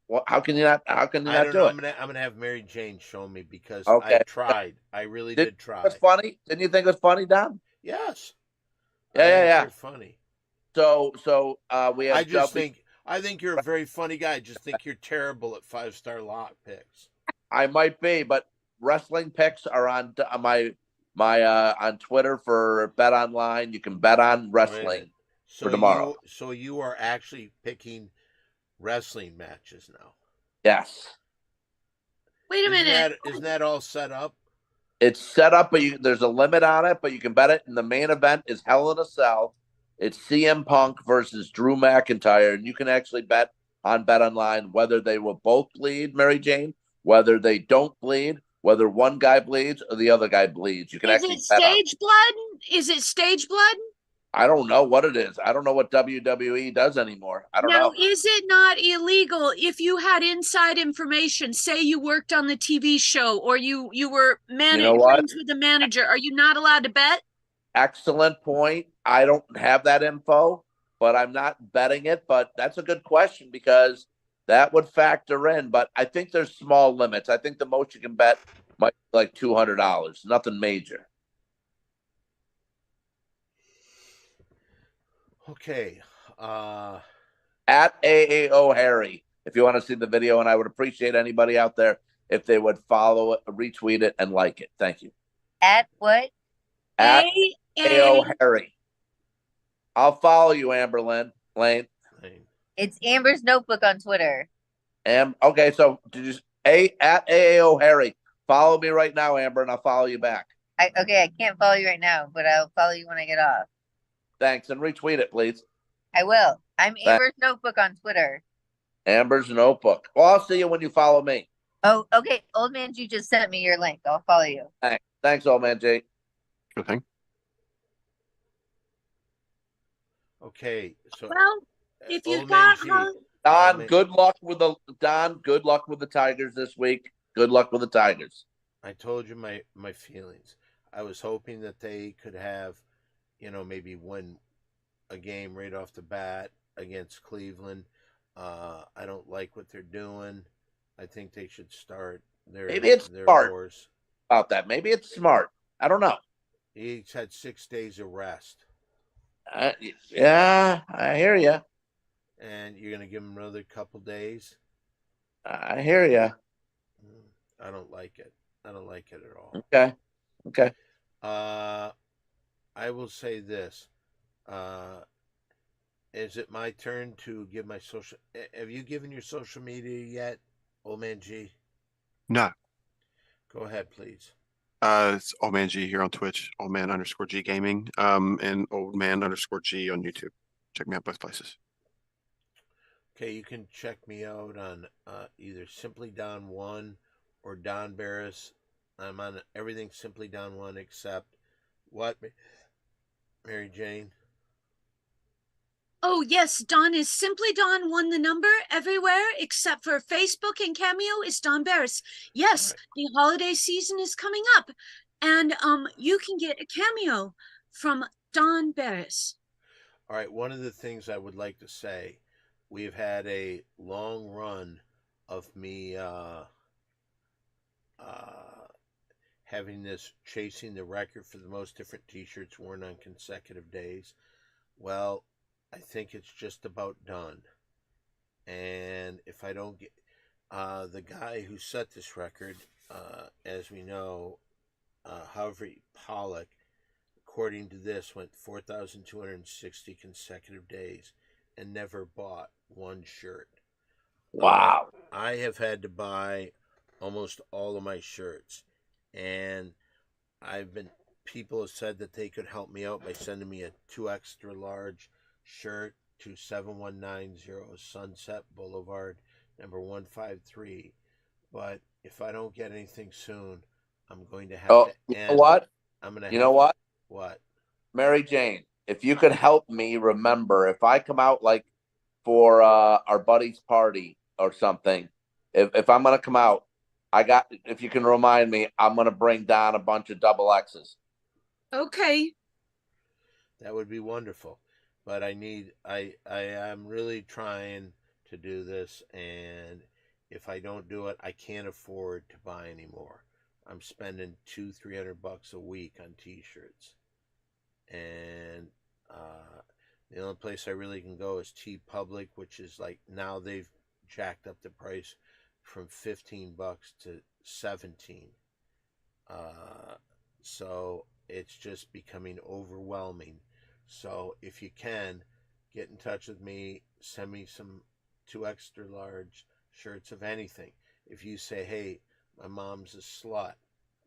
Well, how can you not? How can you I not don't do know. it? I'm gonna have Mary Jane show me because Okay. I tried. I really did try. It's funny. Didn't you think it was funny, Don? Yes. Yeah. You're funny. So we have. I think you're a very funny guy. I just think you're terrible at 5-star lock picks. I might be, but wrestling picks are on my on Twitter for Bet Online. You can bet on wrestling for tomorrow. So you are actually picking wrestling matches now. Yes. Wait a minute. Isn't that all set up? It's set up, but there's a limit on it, but you can bet it. And the main event is Hell in a Cell. It's CM Punk versus Drew McIntyre, and you can actually bet on Bet Online whether they will both bleed, Mary Jane, whether they don't bleed, whether one guy bleeds or the other guy bleeds. You can Is actually it bet on. stage blood? Is it stage blood? I don't know what it is. I don't know what WWE does anymore. I don't Now, know. is it not illegal if you had inside information, say you worked on the TV show or you were friends with the manager, are you not allowed to bet? Excellent point. I don't have that info, but I'm not betting it. But that's a good question because that would factor in. But I think there's small limits. I think the most you can bet might be like $200. Nothing major. Okay. At AAO Harry, if you want to see the video, and I would appreciate anybody out there if they would follow it, retweet it, and like it. Thank you. At what? At AAO Harry. I'll follow you, Amber Lane. It's Amber's Notebook on Twitter. Okay, so did you at AAO Harry? Follow me right now, Amber, and I'll follow you back. I can't follow you right now, but I'll follow you when I get off. Thanks, and retweet it, please. I will. I'm Amber's Notebook on Twitter. Amber's Notebook. Well, I'll see you when you follow me. Oh, okay. Old man G just sent me your link. I'll follow you. Thanks, Old man G. Good thing. Okay. So Well, if you've Old got Man G, Don, good luck with the Tigers this week. Good luck with the Tigers. I told you my feelings. I was hoping that they could have, maybe win a game right off the bat against Cleveland. I don't like what they're doing. I think they should start their smart horse. About that. Maybe it's smart. I don't know. He's had 6 days of rest. Yeah, I hear you. And you're going to give him another couple days? I hear you. I don't like it. I don't like it at all. Okay. I will say this. Is it my turn to give my social? Have you given your social media yet, Old Man G? No. Go ahead, please. It's Old Man G here on Twitch, oldman_G Gaming, and oldman_G on YouTube. Check me out both places. Okay, you can check me out on either Simply Don 1 or Don Barris. I'm on everything Simply Don 1 except what, Mary Jane? Oh, yes, Don is Simply Don 1 the number everywhere except for Facebook and Cameo is Don Barris. Yes, right. The holiday season is coming up and you can get a cameo from Don Barris. All right, one of the things I would like to say, we've had a long run of me having this chasing the record for the most different t-shirts worn on consecutive days. Well, I think it's just about done. And if I don't get the guy who set this record, as we know, Harvey Pollock, according to this, went 4,260 consecutive days and never bought one shirt. Wow. I have had to buy almost all of my shirts, and people have said that they could help me out by sending me a 2 extra large shirt to 7190 Sunset Boulevard, number 153. But if I don't get anything soon, I'm going to have to end. You know what? What? What? Mary Jane, if you could help me remember, if I come out like for our buddy's party or something, if I'm going to come out, if you can remind me, I'm going to bring down a bunch of double X's. Okay. That would be wonderful. But I am really trying to do this, and if I don't do it, I can't afford to buy anymore. I'm spending $200-300 a week on t-shirts, and the only place I really can go is TeePublic, which is like now they've jacked up the price from $15 to $17. So it's just becoming overwhelming. So if you can, get in touch with me, send me some 2 extra large shirts of anything. If you say, hey, my mom's a slut,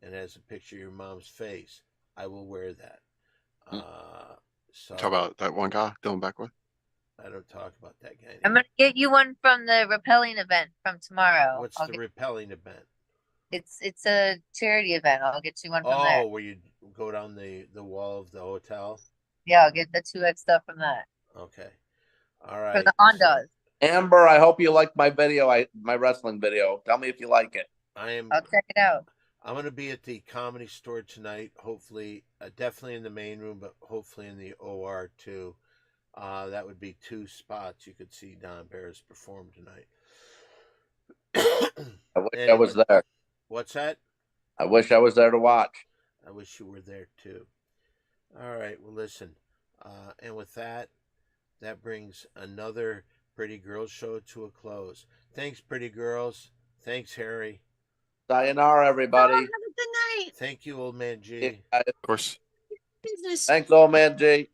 and has a picture of your mom's face, I will wear that. So Talk about that one guy, Dylan Beckwith. I don't talk about that guy I'm anymore. gonna get you one from the rappelling event from tomorrow. What's I'll the get- repelling event? it's a charity event. I'll get you one from there. Oh, where you go down the wall of the hotel? Yeah, I'll get the 2X stuff from that. Okay. All right. From the Hondas. Amber, I hope you liked my video. My wrestling video. Tell me if you like it. I'll check it out. I'm going to be at the Comedy Store tonight. Hopefully, definitely in the main room, but hopefully in the OR too. That would be 2 spots you could see Don Barris perform tonight. I wish I was there. What's that? I wish I was there to watch. I wish you were there too. All right. Well, listen. And with that, that brings another Pretty Girls show to a close. Thanks, Pretty Girls. Thanks, Harry. Sayonara, everybody. Have a good night. Thank you, Old Man G. Of course. Business. Thanks, old man G.